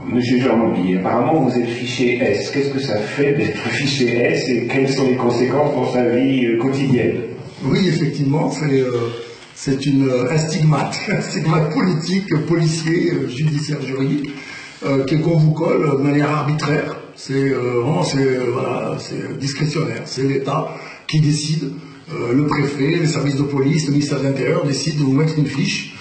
Monsieur Jean-Mobilier, apparemment vous êtes fiché S. Qu'est-ce que ça fait d'être fiché S et quelles sont les conséquences pour sa vie quotidienne? Oui, effectivement, c'est un stigmate, un stigmate politique, policier, judiciaire, juridique, qu'on vous colle de manière arbitraire. C'est vraiment, voilà, c'est discrétionnaire. C'est l'État qui décide. Le préfet, les services de police, le ministère de l'Intérieur décident de vous mettre une fiche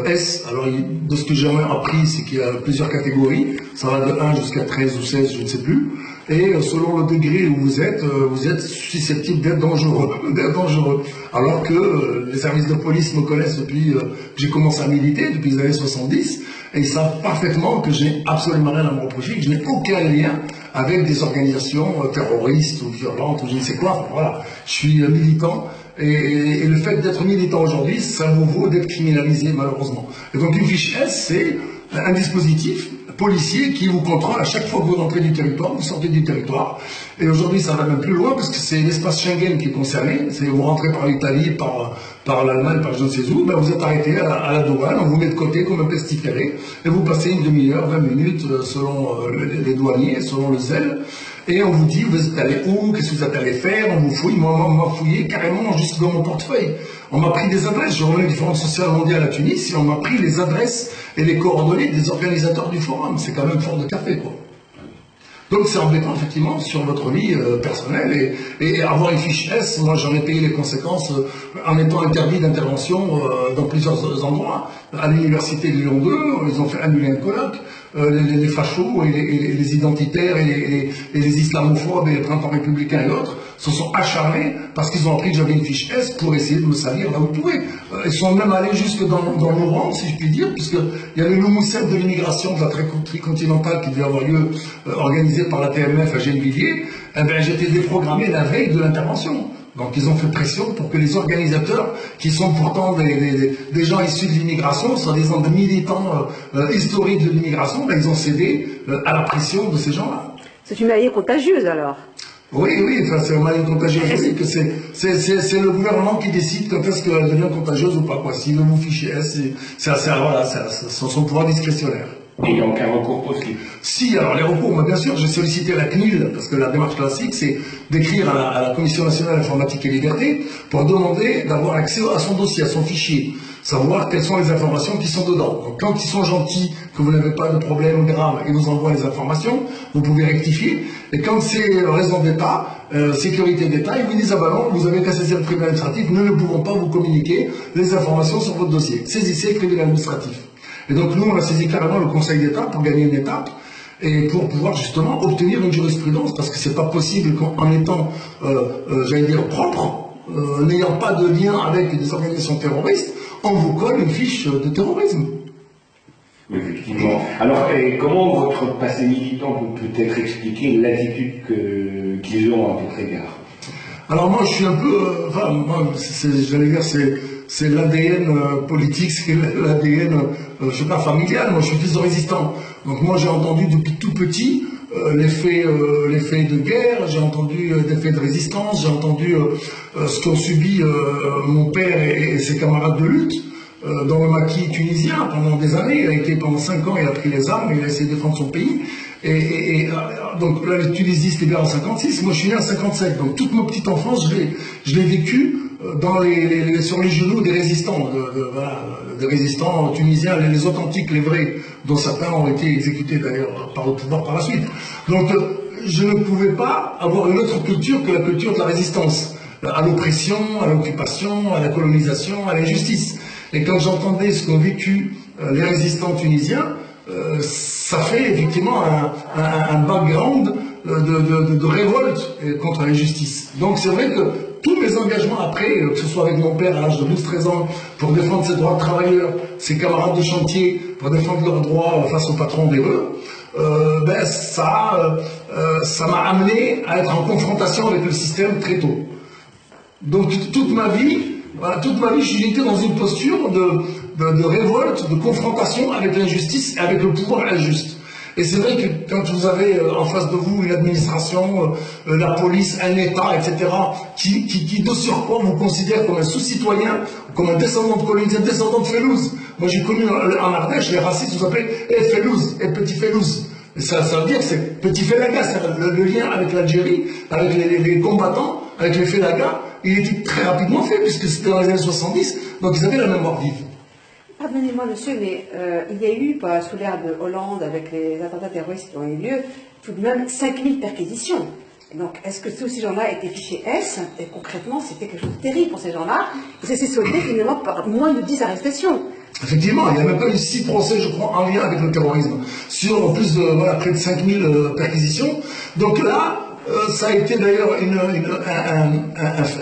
S. Alors, de ce que j'ai appris, c'est qu'il y a plusieurs catégories. Ça va de 1 jusqu'à 13 ou 16, je ne sais plus. Et selon le degré où vous êtes susceptible d'être dangereux, Alors que les services de police me connaissent depuis que j'ai commencé à militer, depuis les années 70, et ils savent parfaitement que je n'ai absolument rien à me reprocher, que je n'ai aucun lien avec des organisations terroristes ou violentes ou je ne sais quoi. Enfin, voilà, je suis militant. Et le fait d'être militant aujourd'hui, ça vous vaut d'être criminalisé, malheureusement. Et donc une fiche S, c'est un dispositif policier qui vous contrôle à chaque fois que vous rentrez du territoire, vous sortez du territoire. Et aujourd'hui, ça va même plus loin parce que c'est l'espace Schengen qui est concerné. C'est vous rentrez par l'Italie, par l'Allemagne, par je ne sais où, ben vous êtes arrêté à la douane, on vous met de côté comme un pestiféré, et vous passez une demi-heure, 20 minutes, selon les douaniers, selon le zèle. Et on vous dit, vous êtes allé où, qu'est-ce que vous êtes allé faire, on vous fouille. Moi, on m'a fouillé carrément jusque dans mon portefeuille. On m'a pris des adresses, je revenais du Forum social mondial à Tunis, et on m'a pris les adresses et les coordonnées des organisateurs du forum. C'est quand même fort de café, quoi. Donc c'est embêtant, effectivement, sur votre vie personnelle. Et avoir une fiche S, moi j'en ai payé les conséquences en étant interdit d'intervention dans plusieurs endroits. À l'université de Lyon 2, ils ont fait annuler un colloque. Les fachos et les identitaires et les islamophobes et les printemps républicains et autres se sont acharnés parce qu'ils ont appris que j'avais une fiche S pour essayer de me salir là où ils pouvaient. Ils sont même allés jusque dans nos rangs, si je puis dire, puisqu'il y avait le moussette de l'immigration de la tricontinentale qui devait avoir lieu, organisé par la TMF à Gennevilliers. Eh bien, j'étais déprogrammé la veille de l'intervention. Donc ils ont fait pression pour que les organisateurs, qui sont pourtant des gens issus de l'immigration, soit disant des militants historiques de l'immigration, ben, ils ont cédé à la pression de ces gens-là. C'est une maladie contagieuse alors? Oui, enfin, c'est une maladie contagieuse. Oui, que c'est le gouvernement qui décide quand est-ce qu'elle devient contagieuse ou pas. S'il veut vous ficher, c'est son pouvoir discrétionnaire. Et donc un recours possible? Si, alors les recours, bien sûr, j'ai sollicité la CNIL, parce que la démarche classique, c'est d'écrire à la Commission nationale informatique et liberté pour demander d'avoir accès à son dossier, à son fichier, savoir quelles sont les informations qui sont dedans. Donc quand ils sont gentils, que vous n'avez pas de problème grave, ils vous envoient les informations, vous pouvez rectifier. Et quand c'est raison d'État, sécurité d'État, ils vous disent, ah ben non, vous avez qu'à saisir le tribunal administratif, nous ne pouvons pas vous communiquer les informations sur votre dossier. Saisissez le tribunal administratif. Et donc nous, on a saisi carrément le Conseil d'État pour gagner une étape et pour pouvoir justement obtenir une jurisprudence, parce que c'est pas possible qu'en étant, j'allais dire, propre, n'ayant pas de lien avec des organisations terroristes, on vous colle une fiche de terrorisme. Oui, effectivement. Alors, comment votre passé militant peut peut-être expliquer l'attitude qu'ils ont à votre égard? Alors moi, je suis un peu, j'allais dire, c'est l'ADN politique, c'est l'ADN, je sais pas, familial. Moi, je suis fils de résistant. Donc moi, j'ai entendu depuis tout petit les faits de guerre, j'ai entendu des faits de résistance, j'ai entendu ce qu'ont subi mon père et ses camarades de lutte dans le maquis tunisien pendant des années. Il a été pendant 5 ans, il a pris les armes, il a essayé de défendre son pays. Donc là, la Tunisie se libère en 56, moi je suis né en 57. Donc toute ma petite enfance, je l'ai vécu sur les genoux des résistants, des résistants tunisiens, les authentiques, les vrais, dont certains ont été exécutés d'ailleurs par le pouvoir par la suite. Donc je ne pouvais pas avoir une autre culture que la culture de la résistance, à l'oppression, à l'occupation, à la colonisation, à l'injustice. Et quand j'entendais ce qu'ont vécu les résistants tunisiens, ça fait effectivement un background de révolte contre l'injustice. Donc c'est vrai que tous mes engagements après, que ce soit avec mon père à l'âge de 12-13 ans, pour défendre ses droits de travailleurs, ses camarades de chantier, pour défendre leurs droits face au patron des Reux, ça m'a amené à être en confrontation avec le système très tôt. Donc toute ma vie, j'étais dans une posture de révolte, de confrontation avec l'injustice et avec le pouvoir injuste. Et c'est vrai que quand vous avez en face de vous une administration, la police, un État, etc., qui de surcroît vous considère comme un sous-citoyen, comme un descendant de colonisé, un descendant de Félouz. Moi j'ai connu en Ardèche, les racistes vous appelaient Félouz, Petit Félouz. Ça veut dire que c'est petit Félaga, le lien avec l'Algérie, avec les combattants, avec les Félaga, il était très rapidement fait, puisque c'était dans les années 70, donc ils avaient la mémoire vive. Pardonnez-moi, monsieur, mais il y a eu, sous l'ère de Hollande, avec les attentats terroristes qui ont eu lieu, tout de même 5000 perquisitions. Donc, est-ce que tous ces gens-là étaient fichés S? Et concrètement, c'était quelque chose de terrible pour ces gens-là. Et ça s'est soldé finalement par moins de 10 arrestations. Effectivement, il n'y a même pas eu 6 procès, je crois, en lien avec le terrorisme. Sur en plus de près de 5000 perquisitions. Donc là, ça a été d'ailleurs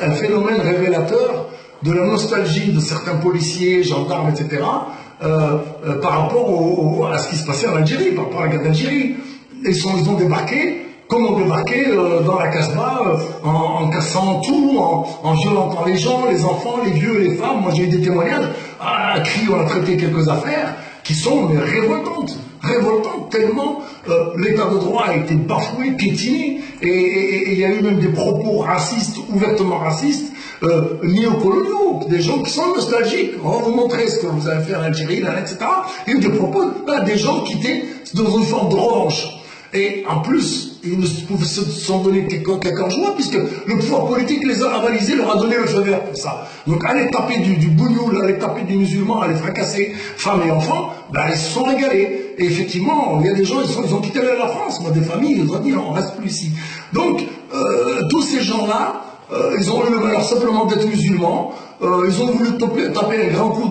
un phénomène révélateur de la nostalgie de certains policiers, gendarmes, etc., par rapport à ce qui se passait en Algérie, par rapport à la guerre d'Algérie. Ils ont débarqué, comme on débarquait dans la Casbah, en cassant tout, en violentant les gens, les enfants, les vieux, les femmes. Moi j'ai eu des témoignages, à CRI on a traité quelques affaires qui sont révoltantes, tellement l'état de droit a été bafoué, piétiné, et il y a eu même des propos racistes, ouvertement racistes, néocoloniaux, des gens qui sont nostalgiques. On va vous montrer ce que vous avez fait en Algérie, là, etc. Il y a eu des propos, des gens qui étaient dans une forme de revanche. Et en plus, ils ne pouvaient s'en donner qu'à joie, puisque le pouvoir politique les a avalisés, leur a donné le feu vert pour ça. Donc aller taper du bougnoul, aller taper du musulman, aller fracasser femmes et enfants, ils se sont régalés. Et effectivement, il y a des gens, ils ont quitté la France. Moi, des familles, ils ont dit, on reste plus ici. Donc, tous ces gens-là, ils ont eu le malheur simplement d'être musulmans, ils ont voulu taper un grand coup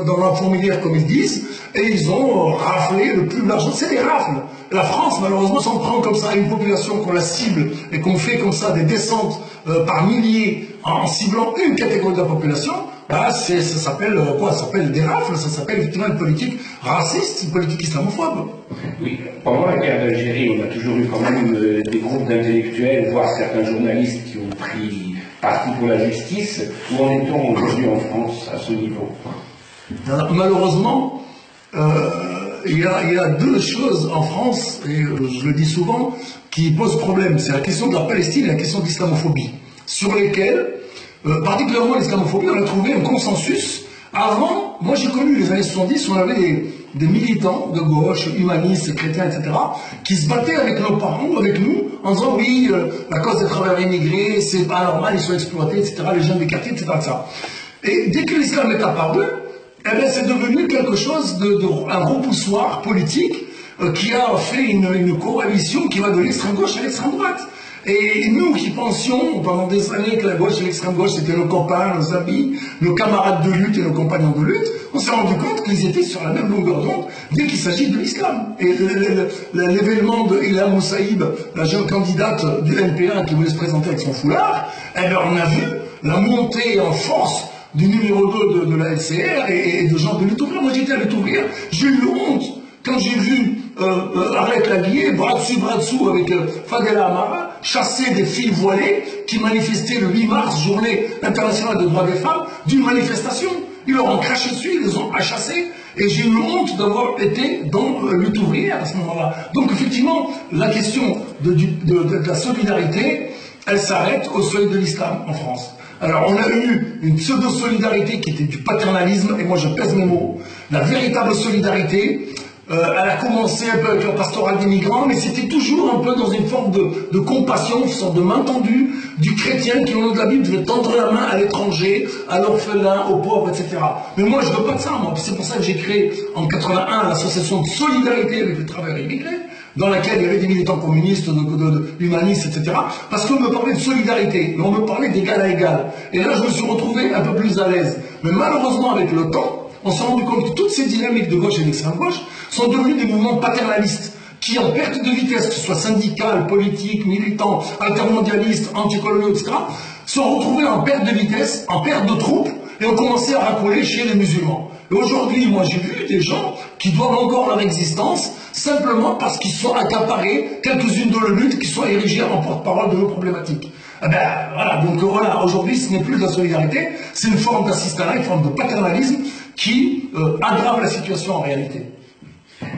dans la fourmilière, comme ils disent, et ils ont raflé le plus large. C'est des rafles. La France, malheureusement, s'en prend comme ça à une population qu'on la cible et qu'on fait comme ça des descentes par milliers en ciblant une catégorie de la population. Ça s'appelle quoi? Ça s'appelle des rafles, ça s'appelle effectivement une politique raciste, une politique islamophobe. Oui, pendant la guerre d'Algérie, on a toujours eu quand même des groupes d'intellectuels, voire certains journalistes qui ont pris parti pour la justice. Où en est-on aujourd'hui en France à ce niveau? Alors, malheureusement, il y a deux choses en France, et je le dis souvent, qui posent problème. C'est la question de la Palestine et la question de l'islamophobie, sur lesquelles, particulièrement l'islamophobie, on a trouvé un consensus. Avant, moi j'ai connu les années 70, on avait des militants de gauche, humanistes, chrétiens, etc., qui se battaient avec nos parents ou avec nous, en disant oui, la cause des travailleurs immigrés, c'est pas normal, ils sont exploités, etc., les jeunes des quartiers, etc. Et dès que l'islam est apparu, c'est devenu quelque chose un repoussoir politique qui a fait une coalition qui va de l'extrême gauche à l'extrême droite. Et nous qui pensions pendant des années que la gauche et l'extrême gauche c'était nos copains, nos amis, nos camarades de lutte et nos compagnons de lutte, on s'est rendu compte qu'ils étaient sur la même longueur d'onde dès qu'il s'agit de l'islam. Et l'événement de Ilham Moussaïb, la jeune candidate du NPA qui voulait se présenter avec son foulard, on a vu la montée en force du numéro 2 de la LCR et de gens de lutte ouvrière. Moi j'étais à lutte ouvrière, j'ai eu honte quand j'ai vu Arlette Laguier, bras dessous avec Fadela Amara, chasser des filles voilées qui manifestaient le 8 mars, journée internationale des droits des femmes, d'une manifestation. Ils leur ont craché dessus, ils les ont chassés, et j'ai eu honte d'avoir été dans lutte ouvrière à ce moment-là. Donc effectivement, la question de la solidarité, elle s'arrête au seuil de l'islam en France. Alors on a eu une pseudo-solidarité qui était du paternalisme, et moi je pèse mes mots. La véritable solidarité, elle a commencé un peu avec la pastorale des migrants, mais c'était toujours un peu dans une forme de compassion, une sorte de main tendue du chrétien qui, au nom de la Bible, devait tendre la main à l'étranger, à l'orphelin, aux pauvres, etc. Mais moi, je ne veux pas de ça, moi. C'est pour ça que j'ai créé en 81 l'association de solidarité avec les travailleurs immigrés, dans laquelle il y avait des militants communistes, humanistes, etc. Parce qu'on me parlait de solidarité, mais on me parlait d'égal à égal. Et là, je me suis retrouvé un peu plus à l'aise. Mais malheureusement, avec le temps, on s'est rendu compte que toutes ces dynamiques de gauche et d'extrême gauche sont devenues des mouvements paternalistes qui, en perte de vitesse, que ce soit syndical, politique, militant, altermondialiste, anticoloniaux, etc., sont retrouvés en perte de vitesse, en perte de troupes, et ont commencé à racoler chez les musulmans. Et aujourd'hui, moi, j'ai vu des gens qui doivent encore leur existence simplement parce qu'ils sont accaparés quelques-unes de leurs luttes qui sont érigées en porte-parole de nos problématiques. Voilà, donc voilà, aujourd'hui, ce n'est plus de la solidarité, c'est une forme d'assistanat, une forme de paternalisme qui aggrave la situation en réalité.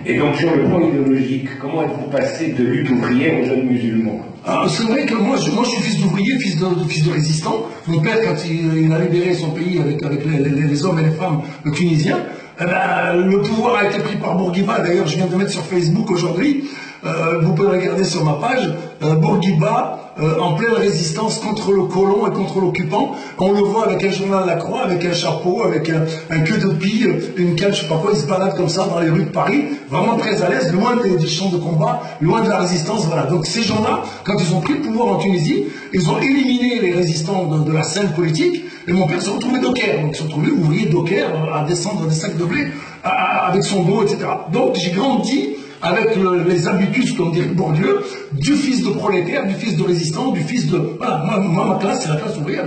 Et donc sur le plan idéologique, comment êtes-vous passé de lutte ouvrière aux jeunes musulmans? C'est vrai que moi je suis fils d'ouvrier, fils de résistant. Mon père, quand il a libéré son pays avec les hommes et les femmes tunisiens, le pouvoir a été pris par Bourguiba. D'ailleurs, je viens de mettre sur Facebook aujourd'hui Vous pouvez regarder sur ma page, Bourguiba, en pleine résistance contre le colon et contre l'occupant. On le voit avec un journal La Croix, avec un chapeau, avec un queue de pie, une canne, je sais pas quoi, il se balade comme ça dans les rues de Paris, vraiment très à l'aise, loin des champs de combat, loin de la résistance, voilà. Donc ces gens-là, quand ils ont pris le pouvoir en Tunisie, ils ont éliminé les résistants de la scène politique, et mon père s'est retrouvé docker, donc il s'est retrouvé ouvrier docker, à descendre des sacs de blé, avec son dos, etc. Donc j'ai grandi avec les habitus, comme dirait Bourdieu, du fils de prolétaire, du fils de résistant, du fils de... Voilà, moi ma classe, c'est la classe ouvrière,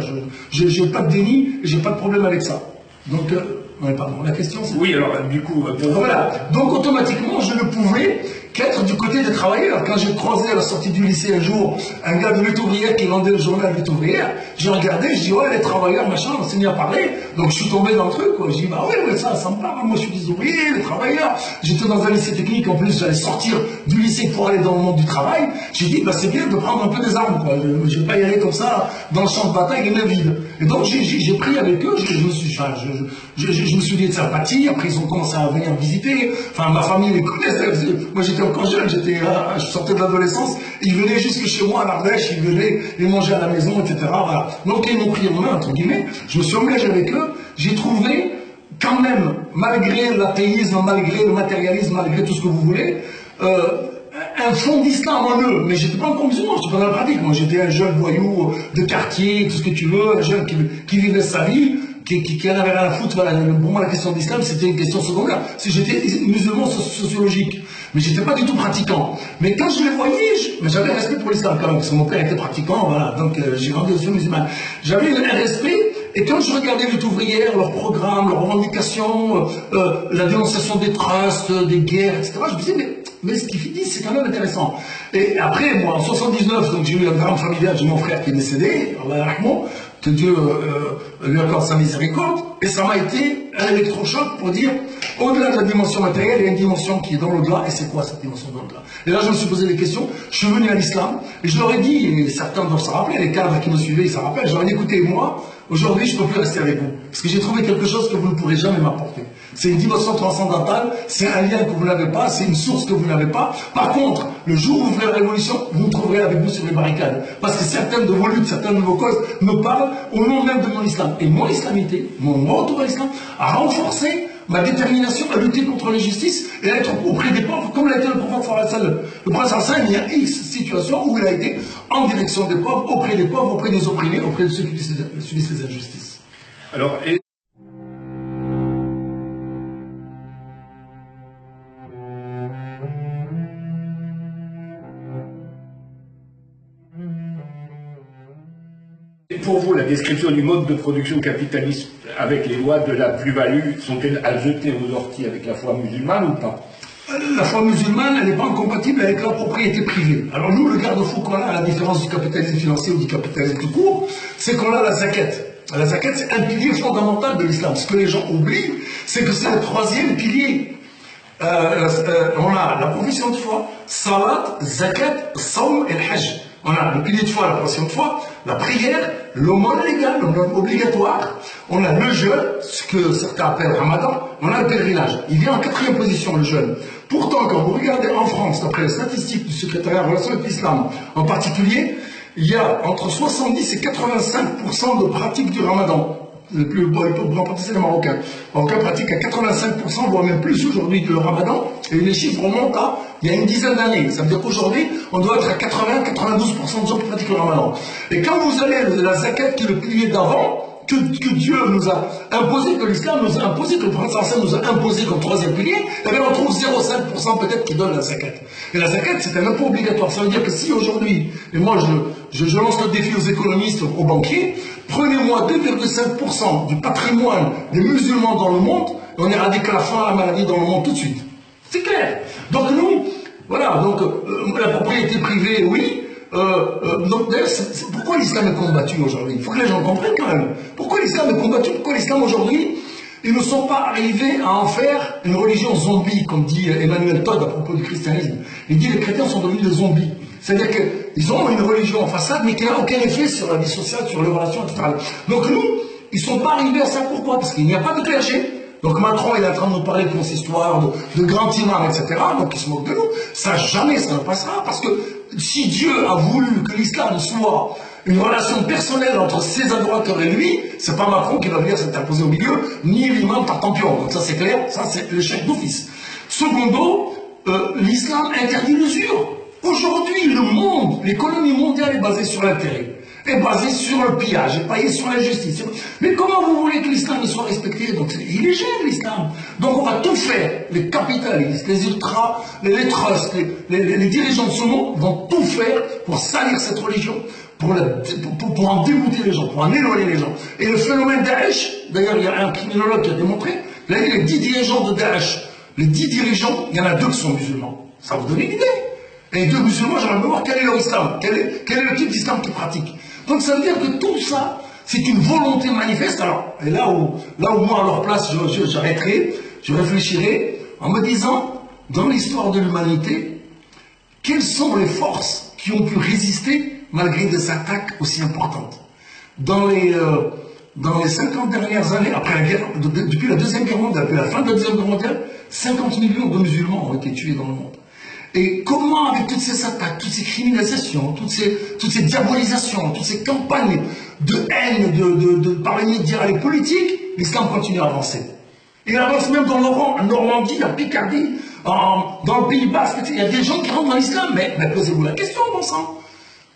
j'ai pas de déni, et j'ai pas de problème avec ça. Donc, pardon, la question c'est... Oui, alors du coup... Voilà, donc automatiquement, je ne pouvais qu'être du côté des travailleurs. Quand j'ai croisé à la sortie du lycée un jour, un gars de Lutte ouvrière qui vendait le journal Lutte ouvrière, j'ai regardé, je dis, ouais, les travailleurs, machin, on s'est mis à parler. Donc je suis tombé dans le truc, quoi. Je dis, bah ouais, ça me parle, moi je suis des ouvriers, les travailleurs. J'étais dans un lycée technique, en plus, j'allais sortir du lycée pour aller dans le monde du travail. J'ai dit, bah c'est bien de prendre un peu des armes, quoi. Je ne vais pas y aller comme ça, dans le champ de bataille, et main vide. Et donc j'ai pris avec eux, je me suis lié de sympathie, après ils ont commencé à venir me visiter, enfin ma famille les connaissait, moi j'étais encore jeune, je sortais de l'adolescence, ils venaient jusque chez moi à l'Ardèche, ils venaient les manger à la maison, etc. Voilà. Donc ils m'ont pris en main, entre guillemets, je me suis engagé avec eux, j'ai trouvé quand même, malgré l'athéisme, malgré le matérialisme, malgré tout ce que vous voulez, un fond d'islam en eux, mais j'étais pas encore musulman, j'étais pas dans la pratique, moi j'étais un jeune voyou de quartier, tout ce que tu veux, un jeune qui vivait sa vie, qui en avait rien à foutre. Voilà. Pour moi la question d'islam c'était une question secondaire, j'étais musulman sociologique, mais j'étais pas du tout pratiquant. Mais quand je les voyais, mais j'avais un respect pour l'islam quand même, parce que mon père était pratiquant, voilà, donc j'ai grandi aussi musulman. J'avais un respect, et quand je regardais Lutte ouvrière, leurs programmes, leurs revendications, la dénonciation des trusts, des guerres, etc., je me disais, mais ce qu'ils disent, c'est quand même intéressant. Et après, moi, en 79, donc j'ai eu un drame familial, j'ai mon frère qui est décédé, que Dieu lui accorde sa miséricorde, et ça m'a été un électrochoc pour dire, au-delà de la dimension matérielle, il y a une dimension qui est dans l'au-delà, et c'est quoi cette dimension dans l'au-delà? Et là, je me suis posé des questions, je suis venu à l'islam, et je leur ai dit, et certains doivent se rappeler, les cadres qui me suivaient, ils se rappellent, je leur ai dit, écoutez, moi, aujourd'hui, je ne peux plus rester avec vous, parce que j'ai trouvé quelque chose que vous ne pourrez jamais m'apporter. C'est une dimension transcendantale, c'est un lien que vous n'avez pas, c'est une source que vous n'avez pas. Par contre, le jour où vous ferez la révolution, vous me trouverez avec vous sur les barricades. Parce que certaines de vos luttes, certaines de vos causes me parlent au nom même de mon islam. Et mon islamité, mon retour à l'islam, a renforcé ma détermination à lutter contre l'injustice et à être auprès des pauvres, comme l'a été le prophète sallallahu alayhi wa sallam. Le prophète sallallahu alayhi wa sallam, il y a X situations où il a été en direction des pauvres, auprès des opprimés, auprès de ceux qui subissent les injustices. Alors, pour vous, la description du mode de production capitaliste avec les lois de la plus-value sont-elles à jeter aux orties avec la foi musulmane ou pas? La foi musulmane, elle n'est pas incompatible avec la propriété privée. Alors nous, le garde-fou qu'on a, à la différence du capitalisme financier ou du capitalisme tout court, c'est qu'on a la zakat. La zakat, c'est un pilier fondamental de l'islam. Ce que les gens oublient, c'est que c'est le troisième pilier. On a la profession de foi, salat, zakat, saum et le hajj. On a le pilier de foi, la profession de foi, la prière, l'aumône légale, l'aumône obligatoire. On a le jeûne, ce que certains appellent Ramadan. On a le pèlerinage. Il vient en 4e position, le jeûne. Pourtant, quand vous regardez en France, d'après les statistiques du secrétariat en relation avec l'islam, en particulier, il y a entre 70 et 85% de pratique du Ramadan. Le plus grand c'est les Marocains. Les Marocains pratiquent à 85%, voire même plus aujourd'hui que le Ramadan, et les chiffres remontent à il y a une dizaine d'années. Ça veut dire qu'aujourd'hui, on doit être à 80-92% de gens qui pratiquent le Ramadan. Et quand vous allez à la zakat, qui est le pilier d'avant, que Dieu nous a imposé, que l'islam nous a imposé, que le prophète nous a imposé comme troisième pilier, eh bien on trouve 0,5% peut-être qui donne la zakat. Et la zakat, c'est un impôt obligatoire. Ça veut dire que si aujourd'hui, et moi je lance le défi aux économistes, aux banquiers, prenez-moi 2,5% du patrimoine des musulmans dans le monde, et on éradique la faim, la maladie dans le monde tout de suite. C'est clair. Donc nous, voilà, donc la propriété privée, oui. Donc d'ailleurs, pourquoi l'islam est combattu aujourd'hui? Il faut que les gens comprennent quand même. Pourquoi l'islam est combattu? Pourquoi l'islam aujourd'hui, ils ne sont pas arrivés à en faire une religion zombie, comme dit Emmanuel Todd à propos du christianisme. Il dit que les chrétiens sont devenus des zombies. C'est-à-dire qu'ils ont une religion en façade, mais qui n'a aucun effet sur la vie sociale, sur les relations, etc. Donc nous, ils ne sont pas arrivés à ça. Pourquoi? Parce qu'il n'y a pas de clergé. Donc Macron, il est en train de nous parler de consistoire, de grand imam, etc. Donc il se moque de nous. Ça, jamais ça ne passera. Parce que si Dieu a voulu que l'islam soit une relation personnelle entre ses adorateurs et lui, c'est pas Macron qui va venir s'interposer au milieu, ni l'imam Tartampion. Donc ça c'est clair, ça c'est l'échec d'office. Secondo, l'islam interdit l'usure. Aujourd'hui, le monde, l'économie mondiale est basée sur l'intérêt, est basée sur le pillage, est basée sur l'injustice. Mais comment vous voulez que l'islam soit respecté? Donc il est gêne l'islam. Donc on va tout faire. Les capitalistes, les ultras, les trusts, les dirigeants de ce monde vont tout faire pour salir cette religion, pour en dégoûter les gens, pour en éloigner les gens. Et le phénomène Daesh, d'ailleurs il y a un criminologue qui a démontré, il a dit les 10 dirigeants de Daesh, les 10 dirigeants, il y en a 2 qui sont musulmans. Ça vous donne une idée. Et 2 musulmans, j'aimerais voir quel est leur islam, quel est le type d'islam qu'ils pratiquent. Donc ça veut dire que tout ça, c'est une volonté manifeste. Alors, et là où moi, à leur place, j'arrêterai, je réfléchirai en me disant, dans l'histoire de l'humanité, quelles sont les forces qui ont pu résister malgré des attaques aussi importantes? Dans les 50 dernières années, après la guerre, depuis la Deuxième Guerre mondiale, depuis la fin de la Deuxième Guerre mondiale, 50 millions de musulmans ont été tués dans le monde. Et comment, avec toutes ces attaques, toutes ces criminalisations, toutes ces diabolisations, toutes ces campagnes de haine par les médias et les politiques, l'islam continue à avancer. Il avance même dans la Normandie, la Picardie, dans le Pays Basque. Il y a des gens qui rentrent dans l'islam, mais posez-vous la question, bon sang.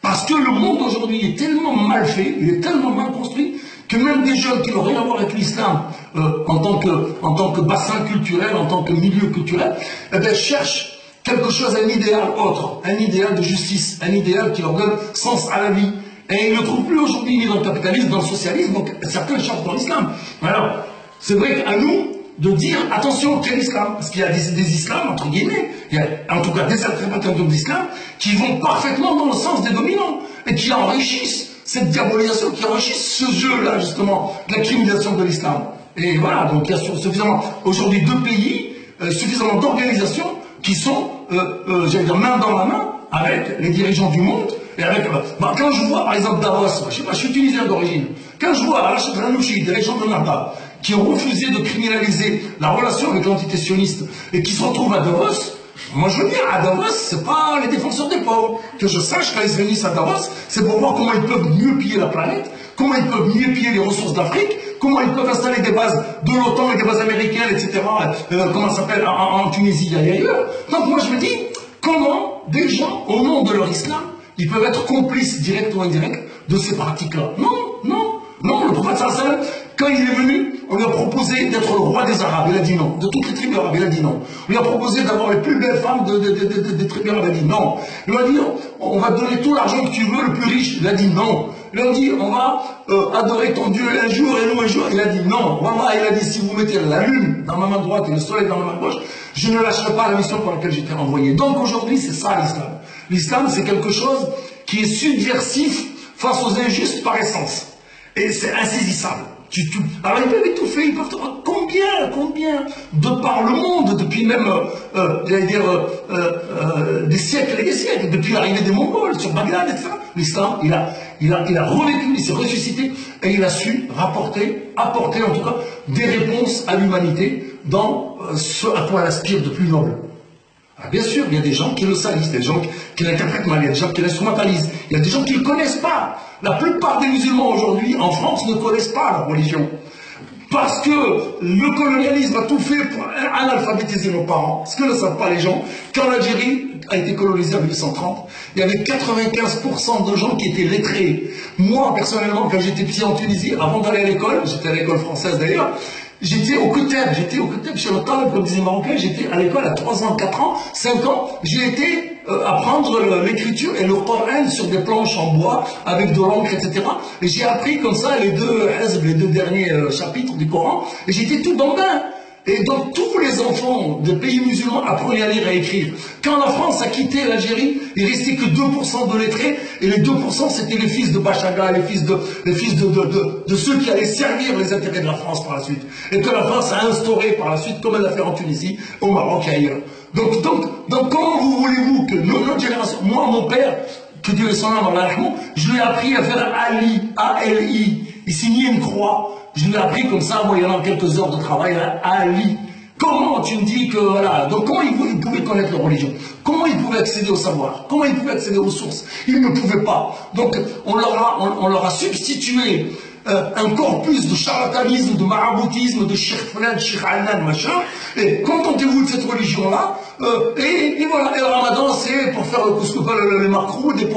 Parce que le monde aujourd'hui est tellement mal fait, il est tellement mal construit, que même des jeunes qui n'ont rien à voir avec l'islam en tant que bassin culturel, en tant que milieu culturel, eh bien, cherchent quelque chose, un idéal autre, un idéal de justice, un idéal qui leur donne sens à la vie. Et ils ne le trouvent plus aujourd'hui ni dans le capitalisme, ni dans le socialisme, donc certains cherchent dans l'islam. Alors, c'est vrai qu'à nous de dire, attention, quel islam? Parce qu'il y a des islams, entre guillemets, il y a en tout cas des interprétations d'islam qui vont parfaitement dans le sens des dominants, et qui enrichissent cette diabolisation, qui enrichissent ce jeu-là, justement, de la criminalisation de l'islam. Et voilà, donc il y a suffisamment, aujourd'hui, 2 pays, suffisamment d'organisations qui sont, j'allais dire, main dans la main avec les dirigeants du monde. Et avec, quand je vois, par exemple, Davos, je sais pas, je suis tunisien d'origine, quand je vois Rachid Ranouchi, des gens de Nada, qui ont refusé de criminaliser la relation avec l'entité sioniste et qui se retrouvent à Davos, moi je veux dire, à Davos, c'est pas les défenseurs des pauvres. Que je sache, quand ils se réunissent à Davos, c'est pour voir comment ils peuvent mieux piller la planète, comment ils peuvent mieux piller les ressources d'Afrique, comment ils peuvent installer des bases de l'OTAN et des bases américaines, etc., comment ça s'appelle, en Tunisie et ailleurs. Donc moi je me dis, comment des gens, au nom de leur islam, ils peuvent être complices, directs ou indirects, de ces pratiques-là? Non, non, non, le prophète sallallahu alayhi wa sallam, quand il est venu, on lui a proposé d'être le roi des Arabes, il a dit non. De toutes les tribus arabes, il a dit non. On lui a proposé d'avoir les plus belles femmes des tribus arabes, il a dit non. Il a dit, on va te donner tout l'argent que tu veux, le plus riche, il a dit non. Il a dit, on va adorer ton Dieu un jour et nous un jour, il a dit non. Wallah, il a dit, si vous mettez la lune dans ma main droite et le soleil dans ma main gauche, je ne lâcherai pas la mission pour laquelle j'étais envoyé. Donc aujourd'hui, c'est ça l'islam. L'islam, c'est quelque chose qui est subversif face aux injustes par essence. Et c'est insaisissable. Alors ils peuvent étouffer, ils peuvent combien de par le monde, depuis même, j'allais dire, des siècles et des siècles, depuis l'arrivée des Mongols sur Bagdad, etc. L'islam, il a revécu, il s'est ressuscité, et il a su apporter en tout cas, des réponses à l'humanité dans ce à quoi elle aspire de plus noble. Ah, bien sûr, il y a des gens qui le salissent, des gens qui l'interprètent mal, il y a des gens qui l'instrumentalisent, il y a des gens qui ne le connaissent pas. La plupart des musulmans aujourd'hui en France ne connaissent pas la religion. Parce que le colonialisme a tout fait pour analphabétiser nos parents. Ce que ne savent pas les gens, quand l'Algérie a été colonisée en 1830, il y avait 95% de gens qui étaient lettrés. Moi, personnellement, quand j'étais petit en Tunisie, avant d'aller à l'école, j'étais à l'école française d'ailleurs, j'étais au Kouteb chez le Talib, comme disait Marocain, j'étais à l'école à 3 ans, 4 ans, 5 ans, j'ai été apprendre l'écriture et le Coran sur des planches en bois, avec de l'encre, etc. Et j'ai appris comme ça les deux derniers chapitres du Coran, et j'étais tout bambin. Et donc tous les enfants des pays musulmans apprenaient à lire et à écrire. Quand la France a quitté l'Algérie, il restait que 2% de lettrés, et les 2% c'était les fils de Bachaga, les fils de ceux qui allaient servir les intérêts de la France par la suite. Et que la France a instauré par la suite, comme elle l'a fait en Tunisie, au Maroc et ailleurs. Donc comment voulez-vous que notre génération, moi mon père, que Dieu ait son âme, je lui ai appris à faire Ali, A-L-I, il signait une croix. Je l'ai appris comme ça, moi, il y en a quelques heures de travail à Ali. Comment tu me dis que, voilà, donc comment ils pouvaient connaître leur religion? Comment ils pouvaient accéder au savoir? Comment ils pouvaient accéder aux sources? Ils ne pouvaient pas. Donc, on leur a substitué un corpus de charlatanisme, de maraboutisme, de Cheikh Fulan, Cheikh Alnan, machin, et contentez-vous de cette religion-là, et voilà, et le ramadan c'est pour faire le makroud, et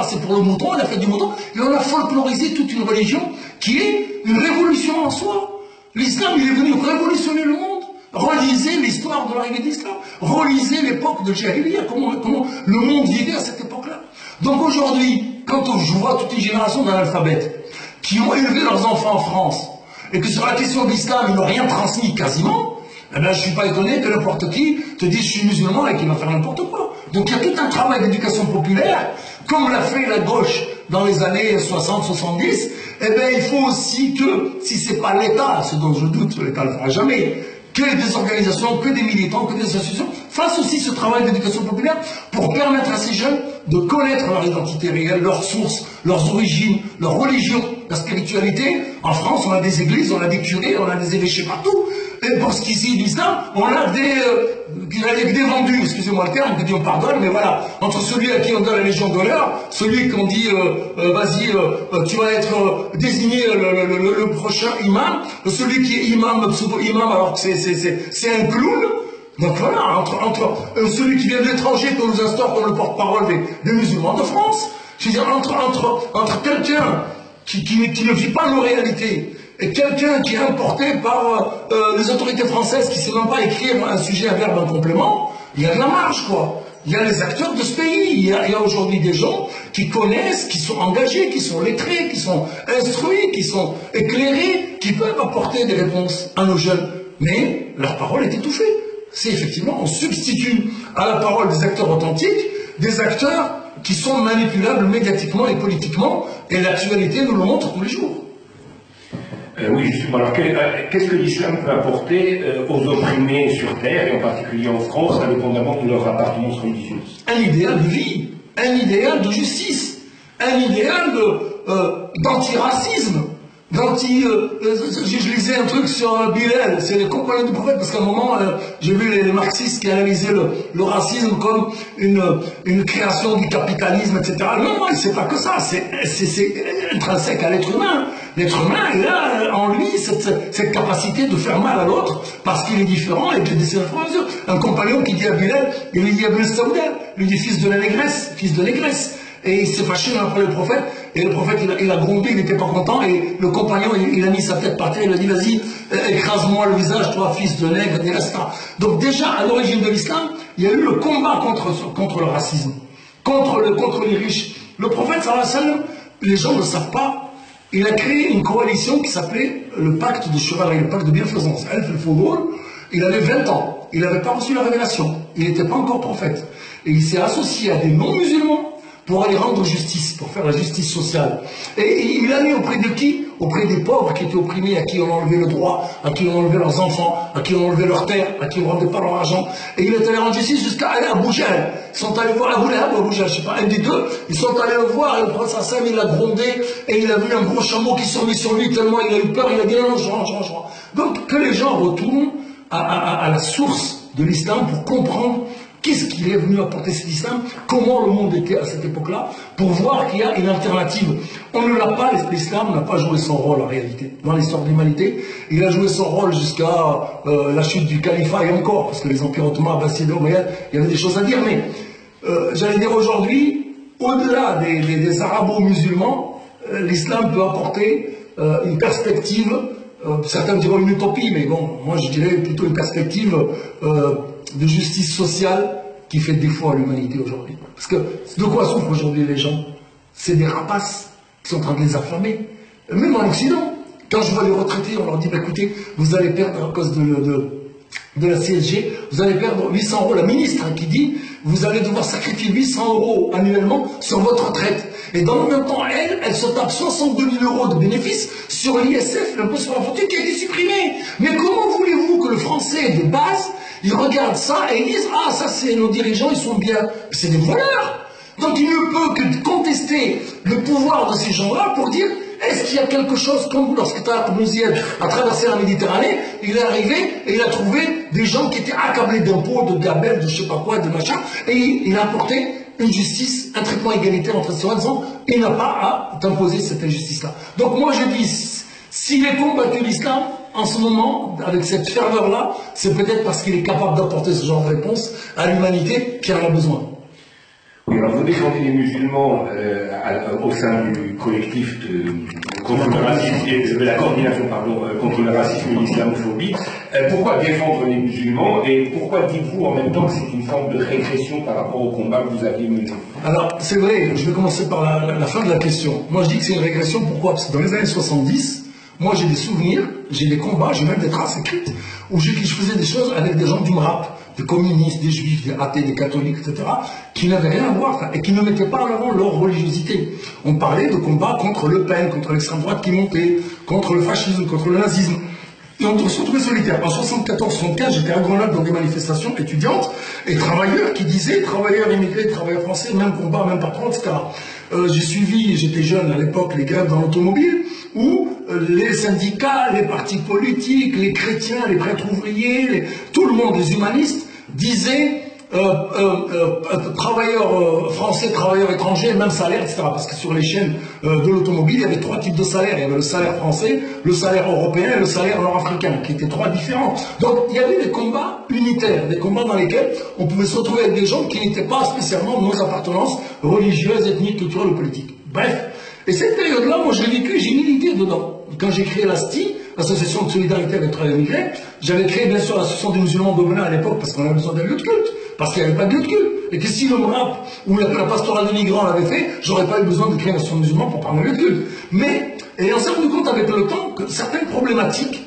c'est pour le mouton, la fête du mouton, et on a folklorisé toute une religion qui est une révolution en soi. L'islam, il est venu révolutionner le monde. Relisez l'histoire de l'arrivée de l'islam, relisez l'époque de Jahiliya, comment le monde vivait à cette époque-là. Donc aujourd'hui, quand je vois toute une génération d'analphabètes, qui ont élevé leurs enfants en France, et que sur la question de l'islam, ils n'ont rien transmis quasiment, eh ben, je ne suis pas étonné que n'importe qui te dise je suis musulman et qu'il va faire n'importe quoi. Donc il y a tout un travail d'éducation populaire, comme l'a fait la gauche dans les années 60-70, eh bien il faut aussi que, si ce n'est pas l'État, ce dont je doute, l'État ne le fera jamais, que des organisations, que des militants, que des associations fassent aussi ce travail d'éducation populaire pour permettre à ces jeunes de connaître leur identité réelle, leurs sources, leurs origines, leur religion, la spiritualité. En France, on a des églises, on a des curés, on a des évêchés partout. Et pour ce qui est de l'islam, on a des vendus, excusez-moi le terme, que Dieu me pardonne, mais voilà, entre celui à qui on donne la Légion d'honneur, celui qu'on dit, vas-y, tu vas être désigné le prochain imam, celui qui est imam, pseudo-imam, alors que c'est un clown. Donc voilà, entre celui qui vient de l'étranger, qu'on nous instaure comme le porte-parole des musulmans de France, je veux dire, entre quelqu'un qui ne vit pas nos réalités, et quelqu'un qui est importé par les autorités françaises qui ne sait même pas écrire un sujet, un verbe, un complément, il y a de la marge, quoi. Il y a les acteurs de ce pays, il y a aujourd'hui des gens qui connaissent, qui sont engagés, qui sont lettrés, qui sont instruits, qui sont éclairés, qui peuvent apporter des réponses à nos jeunes. Mais leur parole est étouffée. C'est effectivement, on substitue à la parole des acteurs authentiques, des acteurs qui sont manipulables médiatiquement et politiquement, et l'actualité nous le montre tous les jours. Oui, justement. Alors, qu'est-ce que l'islam peut apporter aux opprimés sur Terre, et en particulier en France, indépendamment de leur appartenance religieuse? Un idéal de vie, un idéal de justice, un idéal d'antiracisme, je lisais un truc sur Bilal, c'est les compagnons du prophète, parce qu'à un moment, j'ai vu les marxistes qui analysaient le racisme comme une création du capitalisme, etc. Non, c'est pas que ça, c'est intrinsèque à l'être humain. L'être humain, il a en lui cette capacité de faire mal à l'autre parce qu'il est différent et que des mesure. Un compagnon qui dit à Bilal, il lui dit à Ibn Saouda, lui dit fils de la négresse, fils de négresse. Et il s'est fâché après le prophète, et le prophète il a grondé, il n'était pas content, et le compagnon il a mis sa tête par terre, il a dit vas-y, écrase-moi le visage, toi fils de nègre, etc. Donc déjà à l'origine de l'islam, il y a eu le combat contre le racisme, contre les riches. Le prophète sallallahu alayhi wa sallam, les gens ne le savent pas, il a créé une coalition qui s'appelait le pacte de chevalerie, le pacte de bienfaisance. Il avait 20 ans, il n'avait pas reçu la révélation, il n'était pas encore prophète, et il s'est associé à des non-musulmans pour aller rendre justice, pour faire la justice sociale. Et il allait auprès de qui? Auprès des pauvres qui étaient opprimés, à qui on enlevait le droit, à qui on enlevait leurs enfants, à qui on enlevait leurs terres, à qui on ne rendait pas leur argent. Et il est allé rendre justice jusqu'à aller à Abu Jahl. Ils sont allés voir Abu Lahab ou Abu Jahl, je ne sais pas, un des deux. Ils sont allés le voir, et le prince Hassan, il a grondé, et il a vu un gros chameau qui s'est mis sur lui, tellement il a eu peur, il a dit non, je rentre. Donc que les gens retournent à la source de l'islam pour comprendre qu'est-ce qu'il est venu apporter cet islam, comment le monde était à cette époque-là, pour voir qu'il y a une alternative. On ne l'a pas, l'islam n'a pas joué son rôle en réalité. Dans l'histoire de l'humanité, il a joué son rôle jusqu'à la chute du califat et encore, parce que les empires ottomans, abbassides, omeyyades, il y avait des choses à dire, mais j'allais dire aujourd'hui, au-delà des arabo-musulmans, l'islam peut apporter une perspective, certains diront une utopie, mais bon, moi je dirais plutôt une perspective de justice sociale qui fait défaut à l'humanité aujourd'hui. Parce que de quoi souffrent aujourd'hui les gens? C'est des rapaces qui sont en train de les affamer. Même en Occident, quand je vois les retraités, on leur dit, bah, écoutez, vous allez perdre à cause de la CSG, vous allez perdre 800 euros. La ministre qui dit, vous allez devoir sacrifier 800 euros annuellement sur votre retraite. Et dans le même temps, elle se tape 62 000 euros de bénéfices sur l'ISF, l'impôt sur la fortune, qui a été supprimé. Mais comment voulez-vous que le Français de base, il regarde ça et il dise, ah, ça c'est nos dirigeants, ils sont bien. C'est des voleurs. Donc il ne peut que contester le pouvoir de ces gens-là pour dire, est-ce qu'il y a quelque chose comme lorsque Mouzied a traversé la Méditerranée, il est arrivé et il a trouvé des gens qui étaient accablés d'impôts, de gabelles, de je sais pas quoi, de machin, et il a apporté une justice, un traitement égalitaire entre les citoyens, et il n'a pas à t'imposer cette injustice-là. Donc moi je dis, s'il est combattu l'islam, en ce moment, avec cette ferveur-là, c'est peut-être parce qu'il est capable d'apporter ce genre de réponse à l'humanité qui en a besoin. Oui, alors vous défendez les musulmans au sein du collectif contre le racisme, de la coordination contre le racisme et l'islamophobie. Pourquoi défendre les musulmans et pourquoi dites-vous en même temps que c'est une forme de régression par rapport au combat que vous aviez mené? Alors, c'est vrai, je vais commencer par la fin de la question. Moi, je dis que c'est une régression, pourquoi? Parce que dans les années 70, moi, j'ai des souvenirs, j'ai des combats, j'ai même des traces écrites, où je faisais des choses avec des gens du MRAP, des communistes, des juifs, des athées, des catholiques, etc., qui n'avaient rien à voir et qui ne mettaient pas en avant leur religiosité. On parlait de combats contre Le Pen, contre l'extrême droite qui montait, contre le fascisme, contre le nazisme. Et on se retrouvait solitaire. En 74-75, j'étais à Grenoble dans des manifestations étudiantes et travailleurs qui disaient, travailleurs immigrés, travailleurs français, même combat, même patron, etc. J'ai suivi, j'étais jeune à l'époque, les grèves dans l'automobile, où les syndicats, les partis politiques, les chrétiens, les prêtres ouvriers, tout le monde, les humanistes, disaient travailleurs français, travailleurs étrangers, même salaire, etc. Parce que sur les chaînes de l'automobile, il y avait 3 types de salaires. Il y avait le salaire français, le salaire européen et le salaire nord-africain, qui étaient 3 différents. Donc il y avait des combats unitaires, des combats dans lesquels on pouvait se retrouver avec des gens qui n'étaient pas spécialement de nos appartenances religieuses, ethniques, culturelles ou politiques. Bref. Et cette période-là, moi je l'ai vécue, j'ai milité dedans. Quand j'ai créé l'ASTI, l'Association de solidarité avec les travailleurs immigrés, j'avais créé bien sûr l'Association des musulmans de Benin à l'époque parce qu'on avait besoin d'un lieu de culte. Parce qu'il n'y avait pas de lieu de culte. Et que si le MRAP ou la pastorale des migrants l'avait fait, j'aurais pas eu besoin de créer une association de musulmans pour parler de lieu de culte. Mais, et on s'est rendu compte avec le temps que certaines problématiques